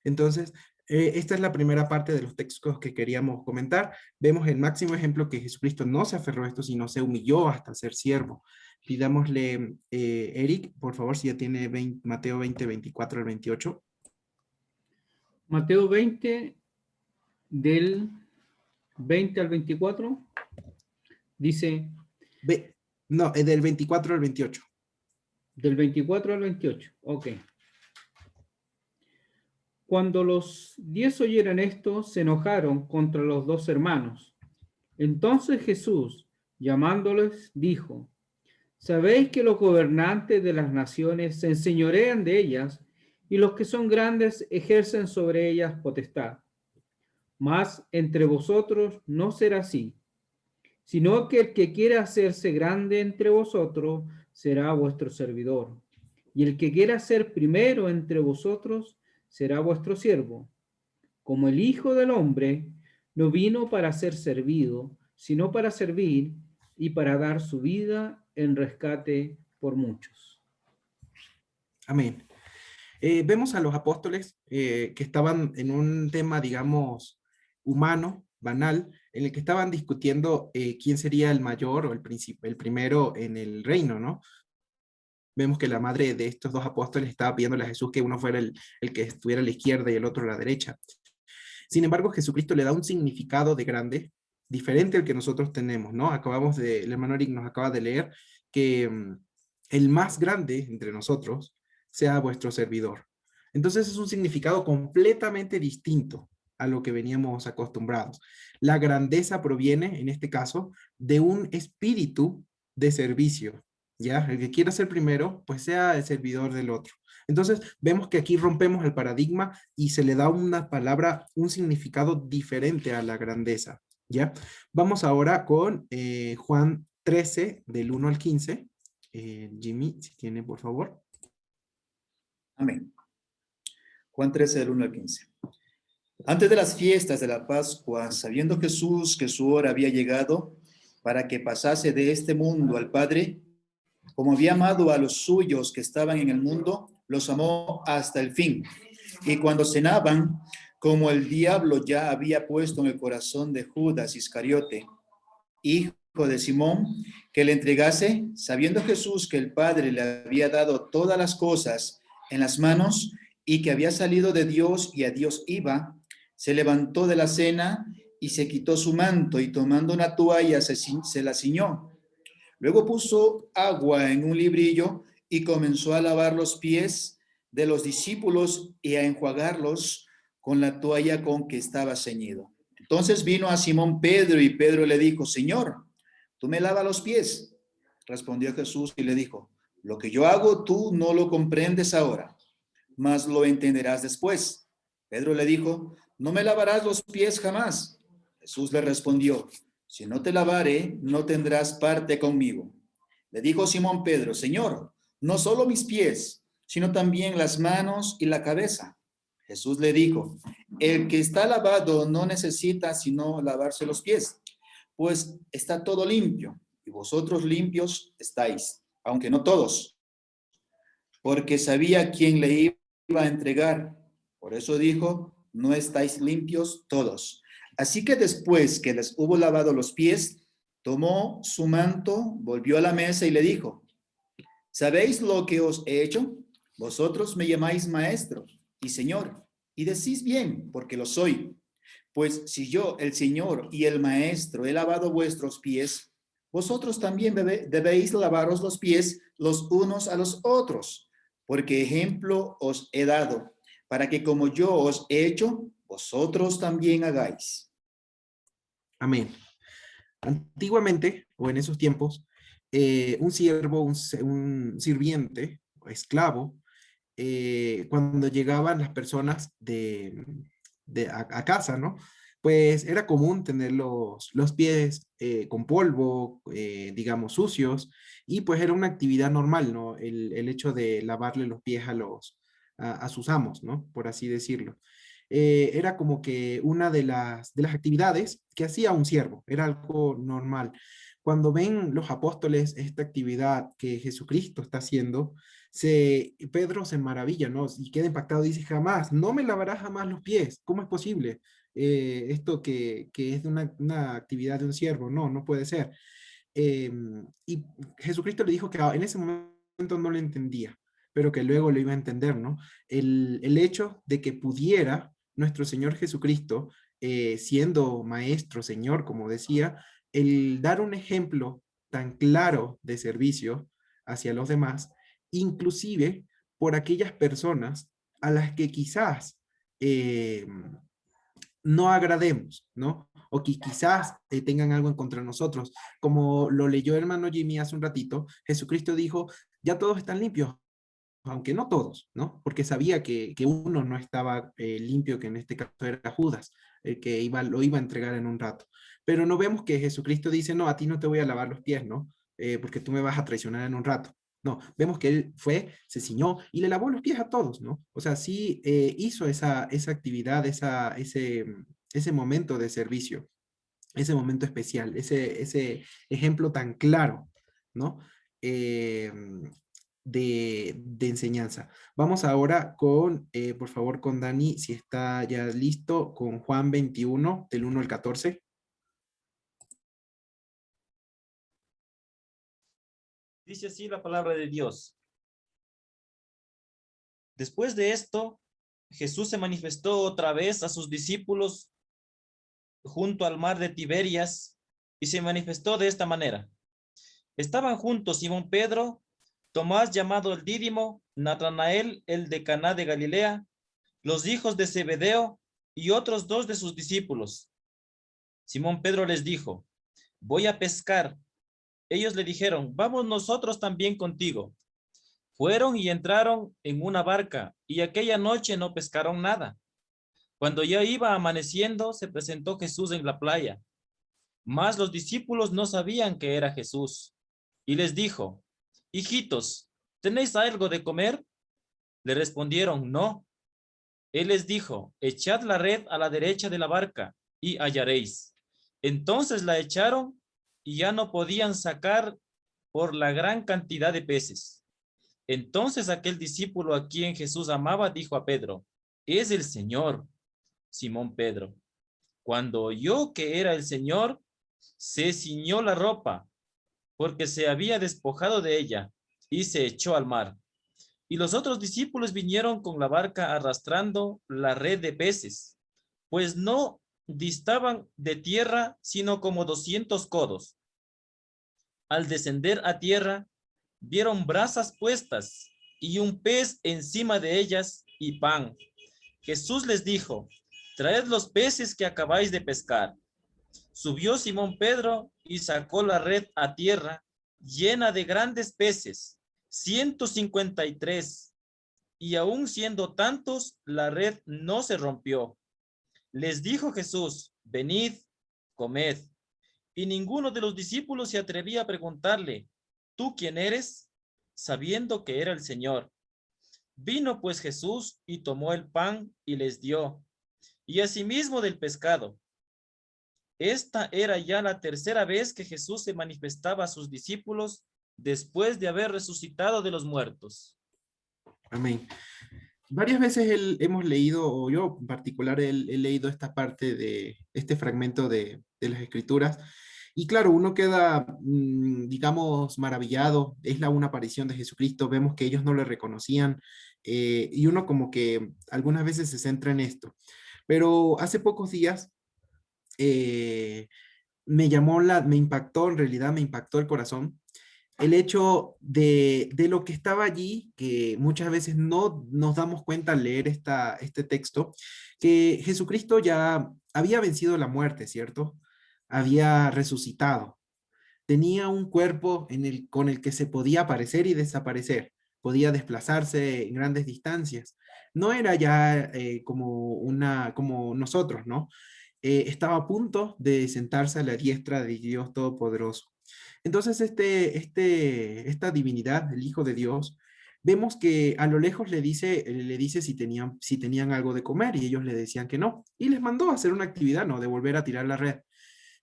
Entonces, esta es la primera parte de los textos que queríamos comentar. Vemos el máximo ejemplo que Jesucristo no se aferró a esto, sino se humilló hasta ser siervo. Pidámosle, Eric, por favor, si ya tiene Mateo 20, 24 al 28. Mateo 20, del 20 al 24, dice... No, es del 24 al 28. Del 24 al 28, ok. Cuando los 10 oyeron esto, se enojaron contra los 2 hermanos. Entonces Jesús, llamándoles, dijo: ¿Sabéis que los gobernantes de las naciones se enseñorean de ellas, y los que son grandes ejercen sobre ellas potestad? Mas entre vosotros no será así, sino que el que quiera hacerse grande entre vosotros será vuestro servidor, y el que quiera ser primero entre vosotros será vuestro siervo. Como el Hijo del Hombre no vino para ser servido, sino para servir y para dar su vida en rescate por muchos. Amén. Vemos a los apóstoles que estaban en un tema, digamos, humano, banal, en el que estaban discutiendo quién sería el mayor o el primero en el reino, ¿no? Vemos que la madre de estos 2 apóstoles estaba pidiéndole a Jesús que uno fuera el que estuviera a la izquierda y el otro a la derecha. Sin embargo, Jesucristo le da un significado de grande diferente al que nosotros tenemos, ¿no? El hermano Eric nos acaba de leer que el más grande entre nosotros sea vuestro servidor. Entonces es un significado completamente distinto a lo que veníamos acostumbrados. La grandeza proviene, en este caso, de un espíritu de servicio, ¿ya? El que quiera ser primero, pues sea el servidor del otro. Entonces vemos que aquí rompemos el paradigma y se le da una palabra, un significado diferente a la grandeza, ¿ya? Vamos ahora con Juan 13, del 1 al 15. Jimmy, si tiene, por favor. Amén. Juan 13, del 1 al 15. Antes de las fiestas de la Pascua, sabiendo Jesús que su hora había llegado para que pasase de este mundo al Padre, como había amado a los suyos que estaban en el mundo, los amó hasta el fin. Y cuando cenaban, como el diablo ya había puesto en el corazón de Judas Iscariote, hijo de Simón, que le entregase, sabiendo Jesús que el Padre le había dado todas las cosas en las manos y que había salido de Dios y a Dios iba, se levantó de la cena y se quitó su manto y tomando una toalla se la ciñó. Luego puso agua en un librillo y comenzó a lavar los pies de los discípulos y a enjuagarlos con la toalla con que estaba ceñido. Entonces vino a Simón Pedro y Pedro le dijo: Señor, ¿tú me lavas los pies? Respondió Jesús y le dijo: lo que yo hago tú no lo comprendes ahora, mas lo entenderás después. Pedro le dijo: no me lavarás los pies jamás. Jesús le respondió, si no te lavare, no tendrás parte conmigo. Le dijo Simón Pedro, Señor, no solo mis pies, sino también las manos y la cabeza. Jesús le dijo, el que está lavado no necesita sino lavarse los pies, pues está todo limpio, y vosotros limpios estáis, aunque no todos, porque sabía quién le iba a entregar. Por eso dijo, no estáis limpios todos. Así que después que les hubo lavado los pies, tomó su manto, volvió a la mesa y le dijo, ¿sabéis lo que os he hecho? Vosotros me llamáis maestro y señor, y decís bien, porque lo soy. Pues si yo, el Señor y el Maestro, he lavado vuestros pies, vosotros también debéis lavaros los pies los unos a los otros, porque ejemplo os he dado, para que como yo os he hecho, vosotros también hagáis. Amén. Antiguamente, o en esos tiempos, un siervo, un sirviente o esclavo, cuando llegaban las personas a casa, ¿no? Pues era común tener los pies con polvo, digamos, sucios, y pues era una actividad normal, ¿no? El hecho de lavarle los pies a sus amos, ¿no? Por así decirlo. Era como que una de las actividades que hacía un siervo, era algo normal. Cuando ven los apóstoles esta actividad que Jesucristo está haciendo, Pedro se maravilla, ¿no? Y queda impactado, dice, jamás, no me lavarás jamás los pies, ¿cómo es posible? Esto que es una actividad de un siervo, no puede ser. Y Jesucristo le dijo que en ese momento no lo entendía, pero que luego lo iba a entender, ¿no? El hecho de que pudiera nuestro Señor Jesucristo, siendo maestro, Señor, como decía, el dar un ejemplo tan claro de servicio hacia los demás, inclusive por aquellas personas a las que quizás no agrademos, ¿no? O que quizás tengan algo en contra de nosotros. Como lo leyó el hermano Jimmy hace un ratito, Jesucristo dijo, ya todos están limpios, aunque no todos, ¿no? Porque sabía que uno no estaba limpio, que en este caso era Judas, el que lo iba a entregar en un rato. Pero no vemos que Jesucristo dice, no, a ti no te voy a lavar los pies, ¿no? Porque tú me vas a traicionar en un rato. No, vemos que él se ciñó y le lavó los pies a todos, ¿no? O sea, sí hizo esa actividad, ese momento de servicio, ese momento especial, ese ejemplo tan claro, ¿no? De enseñanza. Vamos ahora con, por favor, con Dani, si está ya listo, con Juan 21, del 1 al 14. Dice así la palabra de Dios. Después de esto, Jesús se manifestó otra vez a sus discípulos junto al mar de Tiberias y se manifestó de esta manera. Estaban juntos Simón Pedro, Tomás llamado el Dídimo, Natanael el de Caná de Galilea, los hijos de Zebedeo y otros dos de sus discípulos. Simón Pedro les dijo, voy a pescar. Ellos le dijeron, vamos nosotros también contigo. Fueron y entraron en una barca y aquella noche no pescaron nada. Cuando ya iba amaneciendo, se presentó Jesús en la playa. Mas los discípulos no sabían que era Jesús. Y les dijo, hijitos, ¿tenéis algo de comer? Le respondieron, no. Él les dijo, echad la red a la derecha de la barca y hallaréis. Entonces la echaron y ya no podían sacar por la gran cantidad de peces. Entonces aquel discípulo a quien Jesús amaba dijo a Pedro, es el Señor. Simón Pedro, cuando oyó que era el Señor, se ciñó la ropa, porque se había despojado de ella, y se echó al mar. Y los otros discípulos vinieron con la barca arrastrando la red de peces, pues no distaban de tierra sino como 200 codos. Al descender a tierra, vieron brasas puestas y un pez encima de ellas y pan. Jesús les dijo, traed los peces que acabáis de pescar. Subió Simón Pedro y sacó la red a tierra llena de grandes peces, 153, y aun siendo tantos, la red no se rompió. Les dijo Jesús, venid comed. Y ninguno de los discípulos se atrevía a preguntarle, ¿tú quién eres? Sabiendo que era el Señor. Vino pues Jesús y tomó el pan y les dio, y asimismo del pescado. Esta era ya la tercera vez que Jesús se manifestaba a sus discípulos después de haber resucitado de los muertos. Amén. Varias veces hemos leído, o yo en particular he leído esta parte de este fragmento de las Escrituras, y claro, uno queda, digamos, maravillado. Es una aparición de Jesucristo, vemos que ellos no le reconocían, y uno como que algunas veces se centra en esto. Pero hace pocos días me impactó, en realidad me impactó el corazón el hecho de lo que estaba allí, que muchas veces no nos damos cuenta al leer este texto, que Jesucristo ya había vencido la muerte, ¿cierto? Había resucitado. Tenía un cuerpo con el que se podía aparecer y desaparecer, podía desplazarse en grandes distancias. No era ya como nosotros, ¿no? Estaba a punto de sentarse a la diestra de Dios Todopoderoso. Entonces, esta divinidad, el Hijo de Dios, vemos que a lo lejos le dice si tenían algo de comer y ellos le decían que no. Y les mandó a hacer una actividad, ¿no? De volver a tirar la red.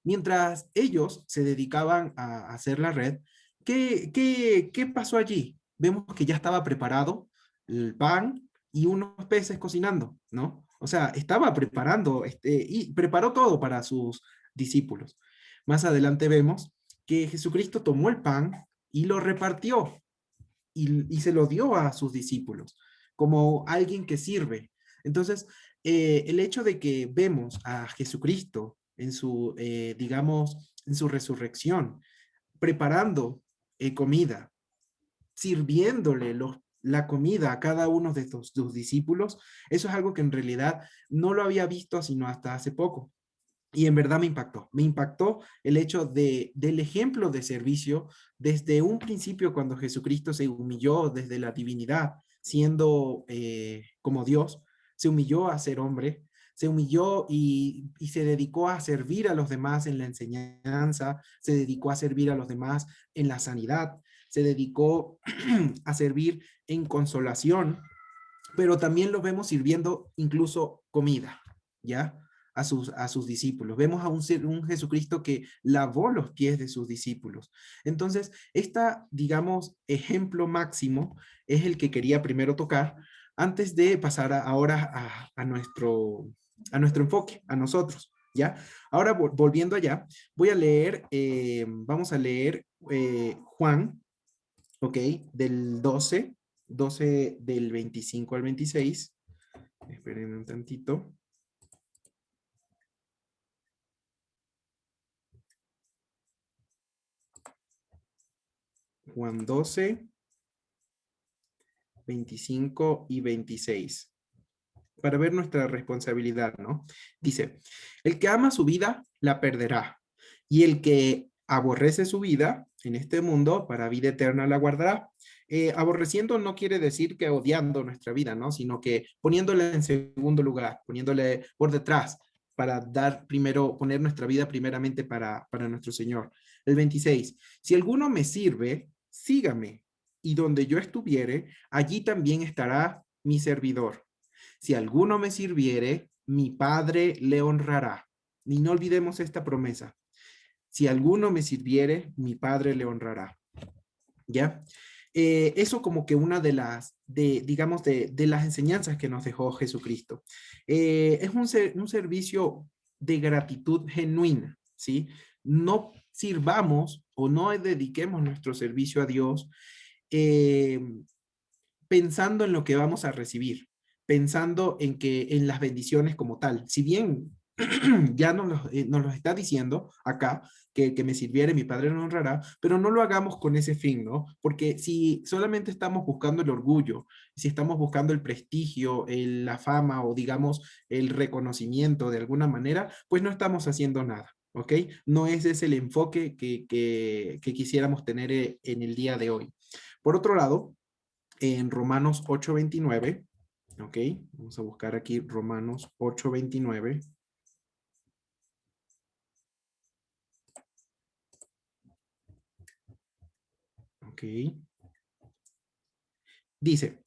Mientras ellos se dedicaban a hacer la red, ¿qué pasó allí? Vemos que ya estaba preparado el pan y unos peces cocinando, ¿no? O sea, estaba preparando y preparó todo para sus discípulos. Más adelante vemos que Jesucristo tomó el pan y lo repartió y se lo dio a sus discípulos como alguien que sirve. Entonces, el hecho de que vemos a Jesucristo en digamos, en su resurrección, preparando comida, sirviéndole la comida a cada uno de sus discípulos, eso es algo que en realidad no lo había visto sino hasta hace poco. Y en verdad me impactó el hecho del ejemplo de servicio desde un principio cuando Jesucristo se humilló desde la divinidad, siendo como Dios, se humilló a ser hombre, se humilló y se dedicó a servir a los demás en la enseñanza, se dedicó a servir a los demás en la sanidad, se dedicó a servir en consolación, pero también lo vemos sirviendo incluso comida, ¿ya? A sus discípulos. Vemos a un Jesucristo que lavó los pies de sus discípulos. Entonces, digamos, ejemplo máximo es el que quería primero tocar antes de pasar ahora a nuestro enfoque, a nosotros, ¿ya? Ahora, volviendo allá, voy a leer, vamos a leer Juan, ¿ok? Del 12 del 25 al 26. Esperen un tantito. Juan 12, 25 y 26. Para ver nuestra responsabilidad, ¿no? Dice, el que ama su vida, la perderá. Y el que aborrece su vida en este mundo, para vida eterna la guardará. Aborreciendo no quiere decir que odiando nuestra vida, ¿no? Sino que poniéndola en segundo lugar, poniéndole por detrás, para poner nuestra vida primeramente para nuestro Señor. El 26, si alguno me sirve, sígame, y donde yo estuviere, allí también estará mi servidor. Si alguno me sirviere, mi Padre le honrará. Y no olvidemos esta promesa. Si alguno me sirviere, mi Padre le honrará. ¿Ya? Eso como que una de las enseñanzas que nos dejó Jesucristo. Es un servicio de gratitud genuina, ¿sí? No sirvamos o no dediquemos nuestro servicio a Dios pensando en lo que vamos a recibir, pensando en las bendiciones como tal. Si bien ya nos lo está diciendo acá, que me sirviere, mi Padre lo honrará, pero no lo hagamos con ese fin, ¿no? Porque si solamente estamos buscando el orgullo, si estamos buscando el prestigio, la fama o digamos el reconocimiento de alguna manera, pues no estamos haciendo nada, ¿ok? No ese es el enfoque que quisiéramos tener en el día de hoy. Por otro lado, en Romanos 8:29, ¿ok? Vamos a buscar aquí Romanos 8:29. Ok. Dice,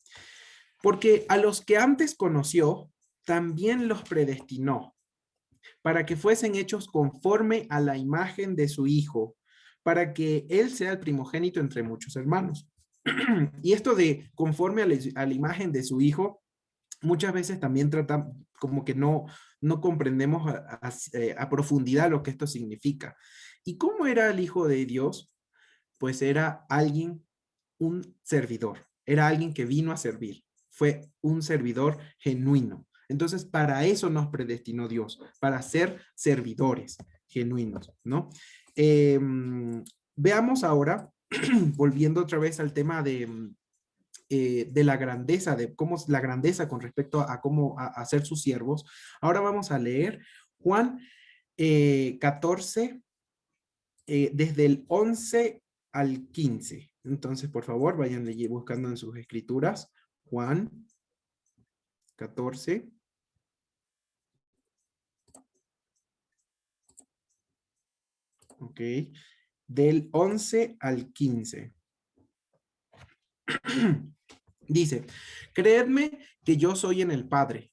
porque a los que antes conoció, también los predestinó, para que fuesen hechos conforme a la imagen de su Hijo, para que Él sea el primogénito entre muchos hermanos. Y esto de conforme a la imagen de su Hijo, muchas veces también trata como que no comprendemos a profundidad lo que esto significa. ¿Y cómo era el Hijo de Dios? Pues era alguien, un servidor, era alguien que vino a servir, fue un servidor genuino. Entonces, para eso nos predestinó Dios, para ser servidores genuinos, ¿no? Veamos ahora, volviendo otra vez al tema de la grandeza, de cómo es la grandeza con respecto a cómo a ser sus siervos. Ahora vamos a leer Juan 14, desde el 11 al 15. Entonces, por favor, vayan buscando en sus escrituras. Juan 14. Ok. Del 11 al 15. Dice, creedme que yo soy en el Padre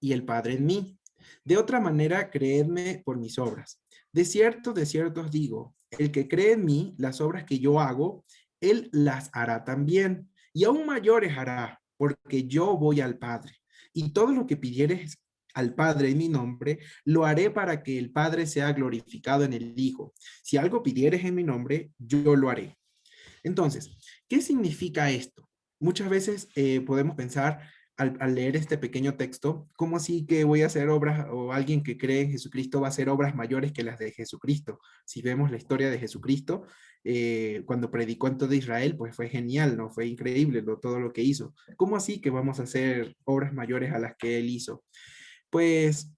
y el Padre en mí. De otra manera, creedme por mis obras. De cierto os digo, el que cree en mí, las obras que yo hago, él las hará también, y aún mayores hará, porque yo voy al Padre. Y todo lo que pidieres al Padre en mi nombre, lo haré para que el Padre sea glorificado en el Hijo. Si algo pidieres en mi nombre, yo lo haré. Entonces, ¿qué significa esto? Muchas veces podemos pensar al leer este pequeño texto, ¿cómo así que voy a hacer obras o alguien que cree en Jesucristo va a hacer obras mayores que las de Jesucristo? Si vemos la historia de Jesucristo, cuando predicó en todo Israel, pues fue genial, ¿no? Fue increíble todo lo que hizo. ¿Cómo así que vamos a hacer obras mayores a las que él hizo? Pues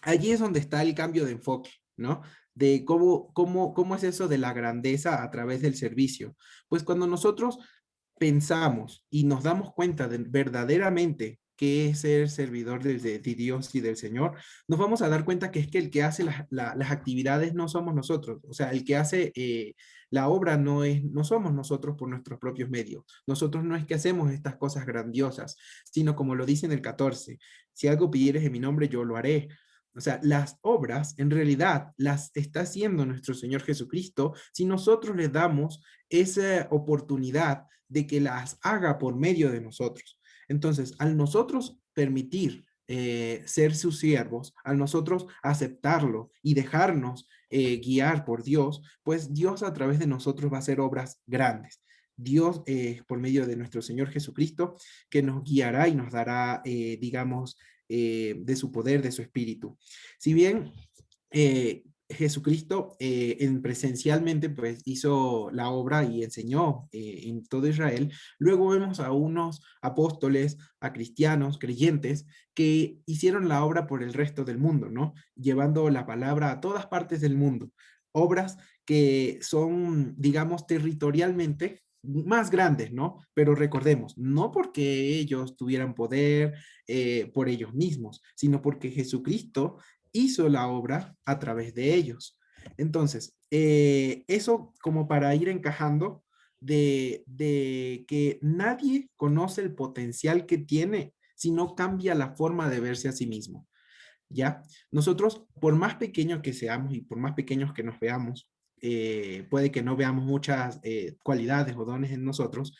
allí es donde está el cambio de enfoque, ¿no? De cómo es eso de la grandeza a través del servicio. Pues cuando nosotros pensamos y nos damos cuenta de verdaderamente qué es ser servidor de Dios y del Señor, nos vamos a dar cuenta que es que el que hace las actividades no somos nosotros. O sea, el que hace la obra no somos nosotros por nuestros propios medios. Nosotros no es que hacemos estas cosas grandiosas, sino como lo dice en el 14, si algo pidieres en mi nombre, yo lo haré. O sea, las obras en realidad las está haciendo nuestro Señor Jesucristo si nosotros le damos esa oportunidad de que las haga por medio de nosotros. Entonces, al nosotros permitir ser sus siervos, al nosotros aceptarlo y dejarnos guiar por Dios, pues Dios a través de nosotros va a hacer obras grandes. Dios, por medio de nuestro Señor Jesucristo, que nos guiará y nos dará, digamos, de su poder, de su espíritu. Si bien Jesucristo presencialmente pues hizo la obra y enseñó en todo Israel, luego vemos a unos apóstoles, a cristianos, creyentes, que hicieron la obra por el resto del mundo, ¿no? Llevando la palabra a todas partes del mundo. Obras que son, digamos, territorialmente más grandes, ¿no? Pero recordemos, no porque ellos tuvieran poder por ellos mismos, sino porque Jesucristo hizo la obra a través de ellos. Entonces, eso como para ir encajando de que nadie conoce el potencial que tiene si no cambia la forma de verse a sí mismo. ¿Ya? Nosotros, por más pequeños que seamos y por más pequeños que nos veamos, puede que no veamos muchas cualidades o dones en nosotros,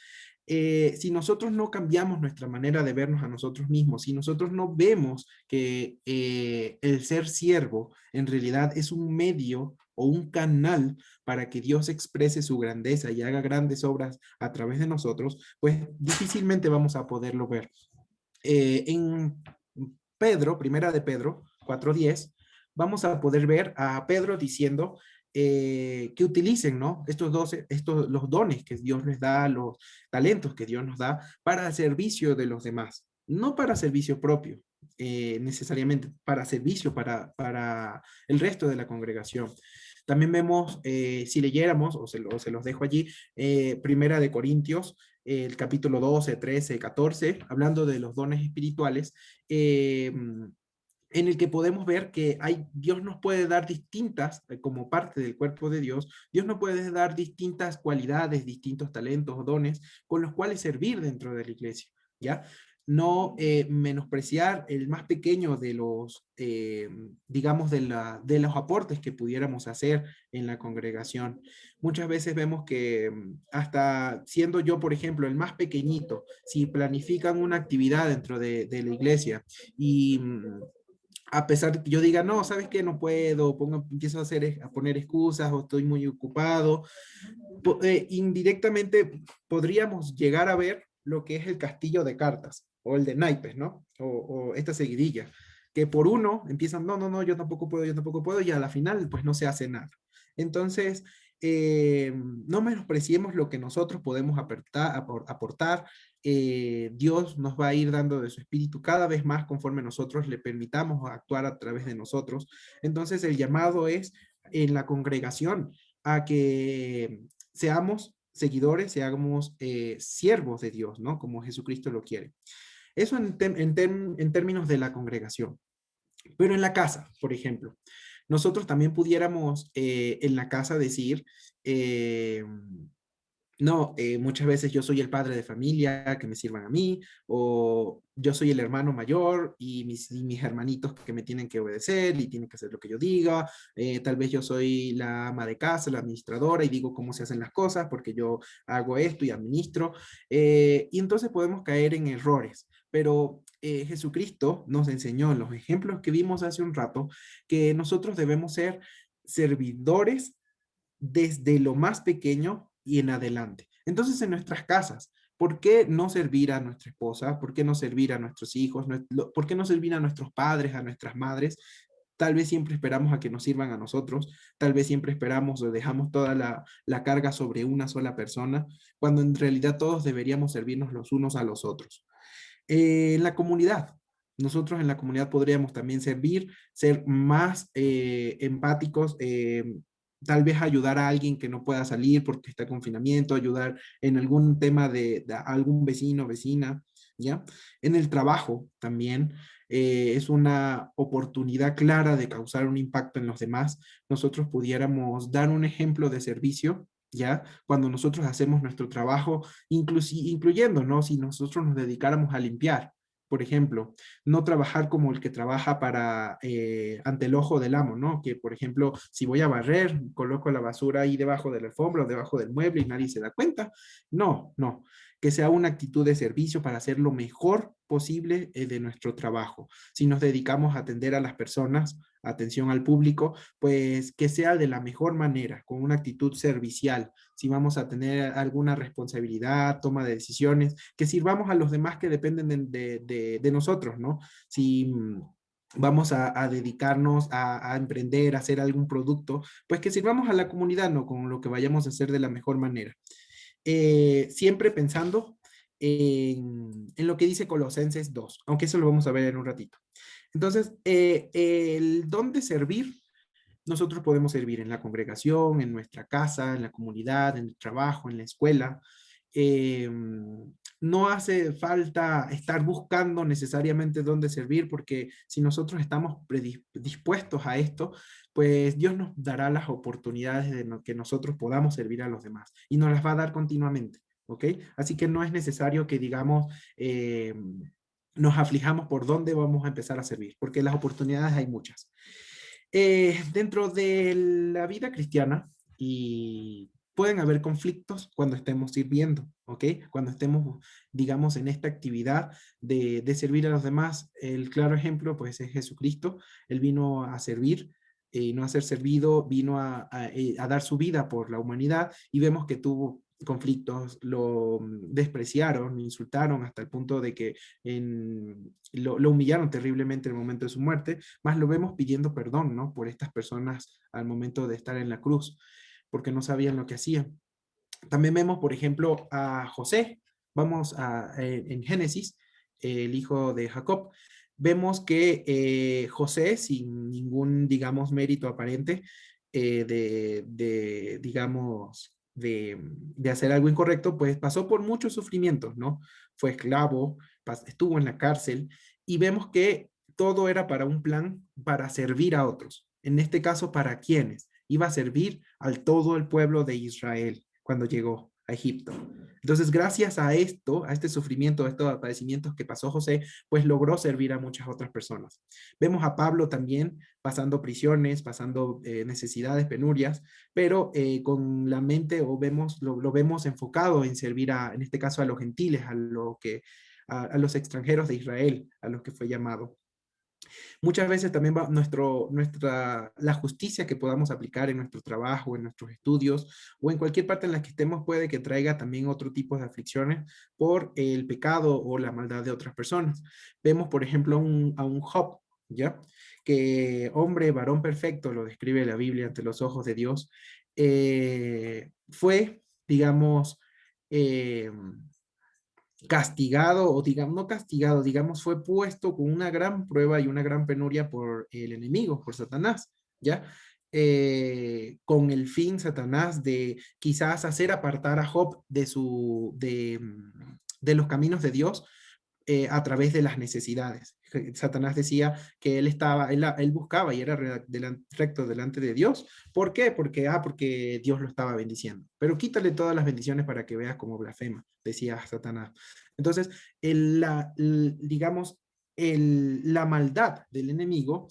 si nosotros no cambiamos nuestra manera de vernos a nosotros mismos, si nosotros no vemos que el ser siervo en realidad es un medio o un canal para que Dios exprese su grandeza y haga grandes obras a través de nosotros, pues difícilmente vamos a poderlo ver. En Pedro, primera de Pedro 4:10, vamos a poder ver a Pedro diciendo que utilicen, ¿no? Los dones que Dios les da, los talentos que Dios nos da para el servicio de los demás, no para servicio propio, necesariamente para servicio para el resto de la congregación. También vemos, si leyéramos, o se los dejo allí, Primera de Corintios, el capítulo 12, 13, 14, hablando de los dones espirituales, en el que podemos ver que Dios nos puede dar distintas, como parte del cuerpo de Dios, Dios nos puede dar distintas cualidades, distintos talentos o dones con los cuales servir dentro de la iglesia, ¿ya? No menospreciar el más pequeño de los, digamos, de los aportes que pudiéramos hacer en la congregación. Muchas veces vemos que hasta siendo yo, por ejemplo, el más pequeñito, si planifican una actividad dentro de la iglesia y a pesar de que yo diga, no, ¿sabes qué? No puedo, empiezo a poner excusas o estoy muy ocupado. Indirectamente podríamos llegar a ver lo que es el castillo de cartas o el de naipes, ¿no? O esta seguidilla, que por uno empiezan, no, no, no, yo tampoco puedo, y a la final pues no se hace nada. Entonces, no menospreciemos lo que nosotros podemos aportar. Dios nos va a ir dando de su espíritu cada vez más conforme nosotros le permitamos actuar a través de nosotros. Entonces el llamado es en la congregación a que seamos seguidores, seamos siervos de Dios, ¿no? Como Jesucristo lo quiere. Eso en términos de la congregación. Pero en la casa, por ejemplo, nosotros también pudiéramos en la casa decir, no, muchas veces yo soy el padre de familia, que me sirvan a mí, o yo soy el hermano mayor y mis hermanitos que me tienen que obedecer y tienen que hacer lo que yo diga. Tal vez yo soy la ama de casa, la administradora y digo cómo se hacen las cosas porque yo hago esto y administro. Y entonces podemos caer en errores, pero Jesucristo nos enseñó en los ejemplos que vimos hace un rato que nosotros debemos ser servidores desde lo más pequeño y en adelante. Entonces, en nuestras casas, ¿por qué no servir a nuestra esposa? ¿Por qué no servir a nuestros hijos? ¿Por qué no servir a nuestros padres, a nuestras madres? Tal vez siempre esperamos a que nos sirvan a nosotros, tal vez siempre esperamos o dejamos toda la carga sobre una sola persona, cuando en realidad todos deberíamos servirnos los unos a los otros. En la comunidad, nosotros en la comunidad podríamos también servir, ser más empáticos, tal vez ayudar a alguien que no pueda salir porque está en confinamiento, ayudar en algún tema de algún vecino, vecina, ¿ya? En el trabajo también es una oportunidad clara de causar un impacto en los demás. Nosotros pudiéramos dar un ejemplo de servicio, ¿ya? Cuando nosotros hacemos nuestro trabajo, incluyendo, ¿no? Si nosotros nos dedicáramos a limpiar, por ejemplo, no trabajar como el que trabaja para ante el ojo del amo, ¿no? Que, por ejemplo, si voy a barrer, coloco la basura ahí debajo de la alfombra o debajo del mueble y nadie se da cuenta. No, no. Que sea una actitud de servicio para hacer lo mejor posible de nuestro trabajo. Si nos dedicamos a atender a las personas, atención al público, pues que sea de la mejor manera, con una actitud servicial. Si vamos a tener alguna responsabilidad, toma de decisiones, que sirvamos a los demás que dependen de nosotros, ¿no? Si vamos a dedicarnos a emprender, a hacer algún producto, pues que sirvamos a la comunidad, ¿no? Con lo que vayamos a hacer de la mejor manera. Siempre pensando en lo que dice Colosenses 2, aunque eso lo vamos a ver en un ratito. Entonces, el don de servir, nosotros podemos servir en la congregación, en nuestra casa, en la comunidad, en el trabajo, en la escuela. No hace falta estar buscando necesariamente dónde servir, porque si nosotros estamos predispuestos a esto, pues Dios nos dará las oportunidades de que nosotros podamos servir a los demás y nos las va a dar continuamente, ¿ok? Así que no es necesario que digamos, nos aflijamos por dónde vamos a empezar a servir, porque las oportunidades hay muchas. Dentro de la vida cristiana y pueden haber conflictos cuando estemos sirviendo, ¿ok? Cuando estemos, digamos, en esta actividad de servir a los demás. El claro ejemplo, pues, es Jesucristo. Él vino a servir y no a ser servido, vino a dar su vida por la humanidad y vemos que tuvo conflictos, lo despreciaron, lo insultaron hasta el punto de que lo humillaron terriblemente en el momento de su muerte, más lo vemos pidiendo perdón, ¿no? Por estas personas al momento de estar en la cruz, porque no sabían lo que hacían. También vemos, por ejemplo, a José, en Génesis, el hijo de Jacob, vemos que José, sin ningún, digamos, mérito aparente digamos, de hacer algo incorrecto, pues pasó por muchos sufrimientos, ¿no? Fue esclavo, estuvo en la cárcel, y vemos que todo era para un plan para servir a otros. En este caso, ¿para quiénes? Iba a servir al todo el pueblo de Israel cuando llegó a Egipto. Entonces, gracias a esto, a este sufrimiento, a estos padecimientos que pasó José, pues logró servir a muchas otras personas. Vemos a Pablo también pasando prisiones, pasando necesidades, penurias, pero con la mente lo vemos enfocado en servir en este caso, a los gentiles, a los extranjeros de Israel, a los que fue llamado. Muchas veces también la justicia que podamos aplicar en nuestro trabajo, en nuestros estudios o en cualquier parte en la que estemos puede que traiga también otro tipo de aflicciones por el pecado o la maldad de otras personas. Vemos, por ejemplo, a un Job, ¿ya? Que hombre, varón perfecto, lo describe la Biblia ante los ojos de Dios, fue, digamos, castigado, o digamos, no castigado, digamos, fue puesto con una gran prueba y una gran penuria por el enemigo, por Satanás, ¿ya? Con el fin, Satanás, de quizás hacer apartar a Job de los caminos de Dios a través de las necesidades. Satanás decía que él buscaba y era recto delante de Dios. ¿Por qué? Porque Dios lo estaba bendiciendo. Pero quítale todas las bendiciones para que veas cómo blasfema, decía Satanás. Entonces, digamos, la maldad del enemigo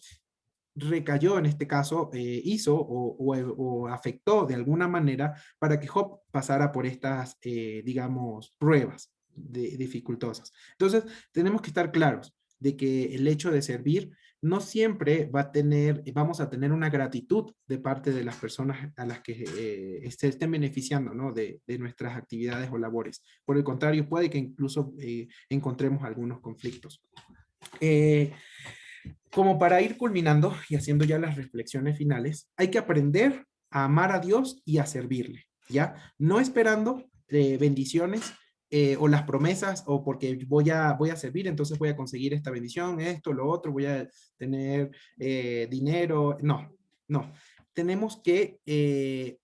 recayó, en este caso, hizo o afectó de alguna manera para que Job pasara por estas, digamos, pruebas dificultosas. Entonces, tenemos que estar claros de que el hecho de servir no siempre vamos a tener una gratitud de parte de las personas a las que se estén beneficiando, ¿no? de nuestras actividades o labores. Por el contrario, puede que incluso encontremos algunos conflictos. Como para ir culminando y haciendo ya las reflexiones finales, hay que aprender a amar a Dios y a servirle, ¿ya? No esperando bendiciones o las promesas, o porque voy a servir, entonces voy a conseguir esta bendición, esto, lo otro, voy a tener dinero. No, no. Tenemos que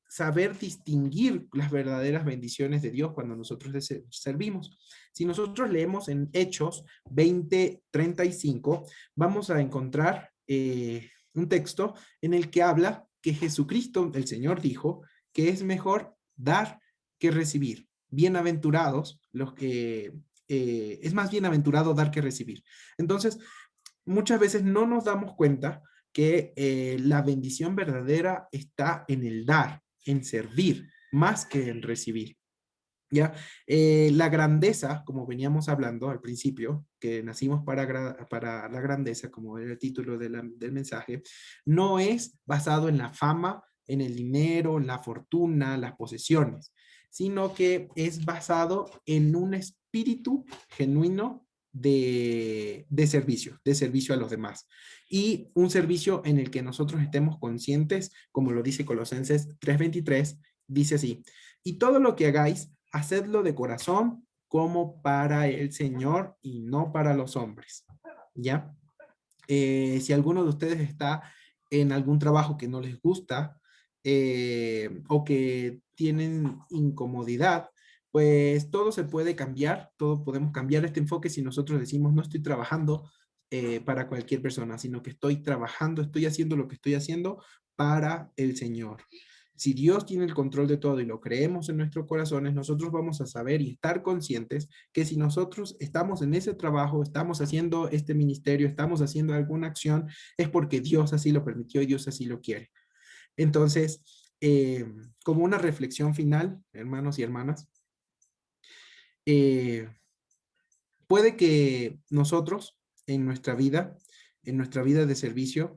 saber distinguir las verdaderas bendiciones de Dios cuando nosotros le servimos. Si nosotros leemos en Hechos 20:35, vamos a encontrar un texto en el que habla que Jesucristo, el Señor, dijo que es mejor dar que recibir. Bienaventurados los que, es más bienaventurado dar que recibir. Entonces, muchas veces no nos damos cuenta que la bendición verdadera está en el dar, en servir, más que en recibir. ¿Ya? La grandeza, como veníamos hablando al principio, que nacimos para la grandeza, como era el título del mensaje, no es basado en la fama, en el dinero, en la fortuna, las posesiones, sino que es basado en un espíritu genuino de servicio a los demás. Y un servicio en el que nosotros estemos conscientes, como lo dice Colosenses 3:23, dice así: y todo lo que hagáis, hacedlo de corazón como para el Señor y no para los hombres, ¿ya? Si alguno de ustedes está en algún trabajo que no les gusta o que tienen incomodidad, pues todo se puede cambiar, todo podemos cambiar este enfoque si nosotros decimos: no estoy trabajando para cualquier persona, sino que estoy trabajando, estoy haciendo lo que estoy haciendo para el Señor. Si Dios tiene el control de todo y lo creemos en nuestros corazones, nosotros vamos a saber y estar conscientes que si nosotros estamos en ese trabajo, estamos haciendo este ministerio, estamos haciendo alguna acción, es porque Dios así lo permitió y Dios así lo quiere. Entonces, como una reflexión final, hermanos y hermanas, puede que nosotros en nuestra vida de servicio,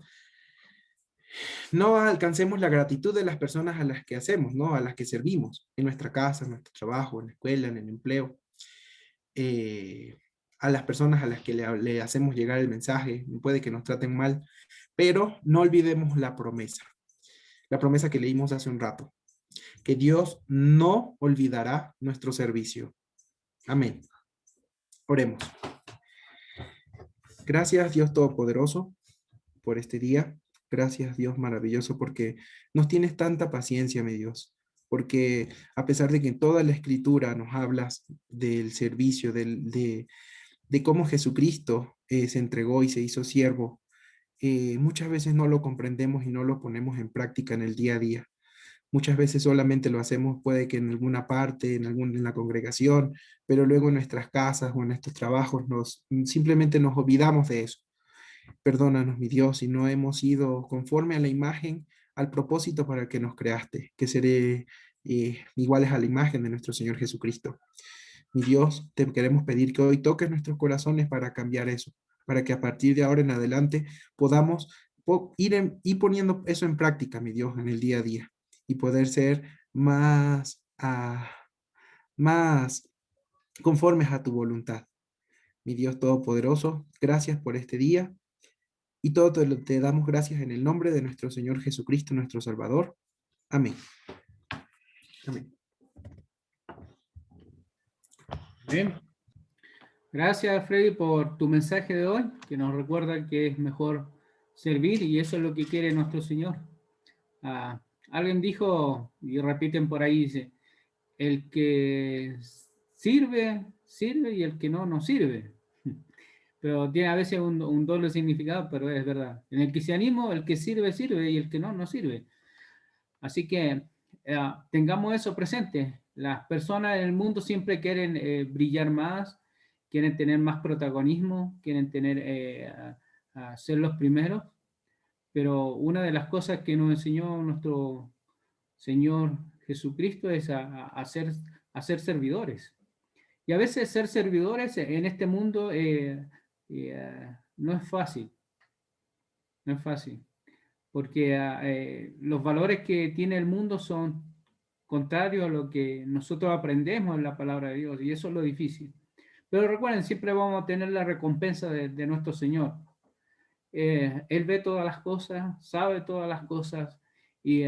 no alcancemos la gratitud de las personas a las que hacemos, ¿no? A las que servimos, en nuestra casa, en nuestro trabajo, en la escuela, en el empleo, a las personas a las que le hacemos llegar el mensaje, puede que nos traten mal, pero no olvidemos la promesa que leímos hace un rato, que Dios no olvidará nuestro servicio. Amén. Oremos. Gracias, Dios Todopoderoso, por este día. Gracias, Dios maravilloso, porque nos tienes tanta paciencia, mi Dios. Porque a pesar de que en toda la Escritura nos hablas del servicio, de de cómo Jesucristo se entregó y se hizo siervo, muchas veces no lo comprendemos y no lo ponemos en práctica en el día a día. Muchas veces solamente lo hacemos, puede que en alguna parte, en la congregación, pero luego en nuestras casas o en nuestros trabajos simplemente nos olvidamos de eso. Perdónanos, mi Dios, si no hemos ido conforme a la imagen, al propósito para el que nos creaste, que seré iguales a la imagen de nuestro Señor Jesucristo. Mi Dios, te queremos pedir que hoy toques nuestros corazones para cambiar eso, para que a partir de ahora en adelante podamos ir poniendo eso en práctica, mi Dios, en el día a día y poder ser más conformes a tu voluntad. Mi Dios Todopoderoso, gracias por este día y todo te damos gracias en el nombre de nuestro Señor Jesucristo, nuestro Salvador. Amén. Amén. Bien. Gracias, Freddy, por tu mensaje de hoy, que nos recuerda que es mejor servir y eso es lo que quiere nuestro Señor. Alguien dijo, y repiten por ahí, dice, el que sirve, sirve y el que no, no sirve. Pero tiene a veces un doble significado, pero es verdad. En el cristianismo, el que sirve, sirve y el que no, no sirve. Así que tengamos eso presente. Las personas en el mundo siempre quieren brillar más, quieren tener más protagonismo, quieren ser los primeros, pero una de las cosas que nos enseñó nuestro Señor Jesucristo es a ser servidores. Y a veces ser servidores en este mundo no es fácil, no es fácil, porque los valores que tiene el mundo son contrarios a lo que nosotros aprendemos en la palabra de Dios, y eso es lo difícil. Pero recuerden, siempre vamos a tener la recompensa de nuestro Señor. Él ve todas las cosas, sabe todas las cosas, y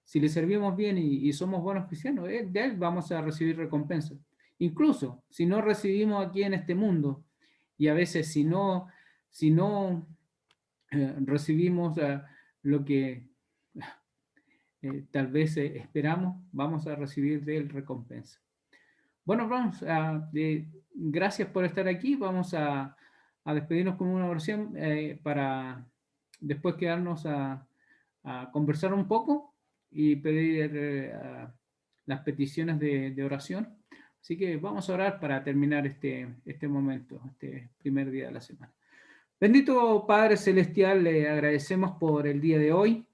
si le servimos bien y somos buenos cristianos, de Él vamos a recibir recompensa. Incluso si no recibimos aquí en este mundo, y a veces si no recibimos lo que tal vez esperamos, vamos a recibir de Él recompensa. Bueno, vamos gracias por estar aquí. Vamos a despedirnos con una oración para después quedarnos a conversar un poco y pedir las peticiones de oración. Así que vamos a orar para terminar este momento, este primer día de la semana. Bendito Padre Celestial, le agradecemos por el día de hoy.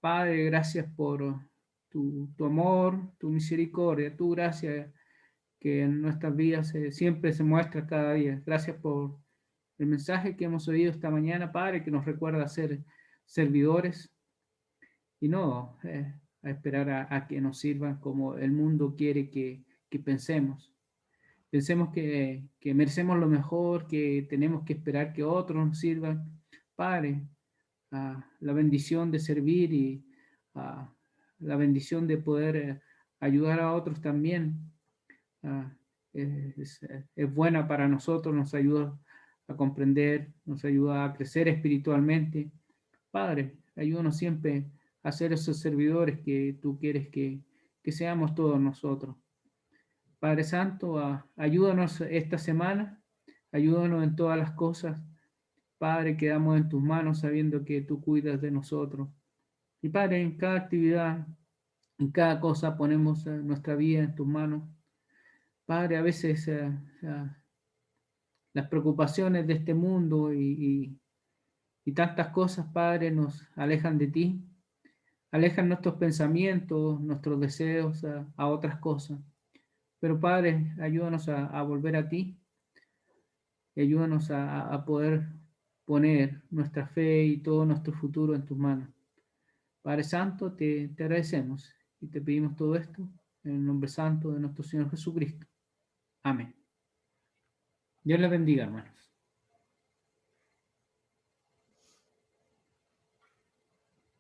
Padre, gracias por tu amor, tu misericordia, tu gracia que en nuestras vidas siempre se muestra cada día. Gracias por el mensaje que hemos oído esta mañana, Padre, que nos recuerda ser servidores y no a esperar a que nos sirvan como el mundo quiere que pensemos. Pensemos que merecemos lo mejor, que tenemos que esperar que otros nos sirvan. Padre, la bendición de servir y la bendición de poder ayudar a otros también es buena para nosotros, nos ayuda a comprender, nos ayuda a crecer espiritualmente. Padre, ayúdanos siempre a ser esos servidores que tú quieres que seamos todos nosotros. Padre Santo, ayúdanos esta semana, ayúdanos en todas las cosas. Padre, quedamos en tus manos sabiendo que tú cuidas de nosotros. Y Padre, en cada actividad, en cada cosa ponemos nuestra vida en tus manos. Padre, a veces las preocupaciones de este mundo y tantas cosas, Padre, nos alejan de ti, alejan nuestros pensamientos, nuestros deseos a otras cosas. Pero Padre, ayúdanos a volver a ti, y ayúdanos a poder poner nuestra fe y todo nuestro futuro en tus manos. Padre Santo, te agradecemos y te pedimos todo esto en el nombre santo de nuestro Señor Jesucristo. Amén. Dios les bendiga, hermano.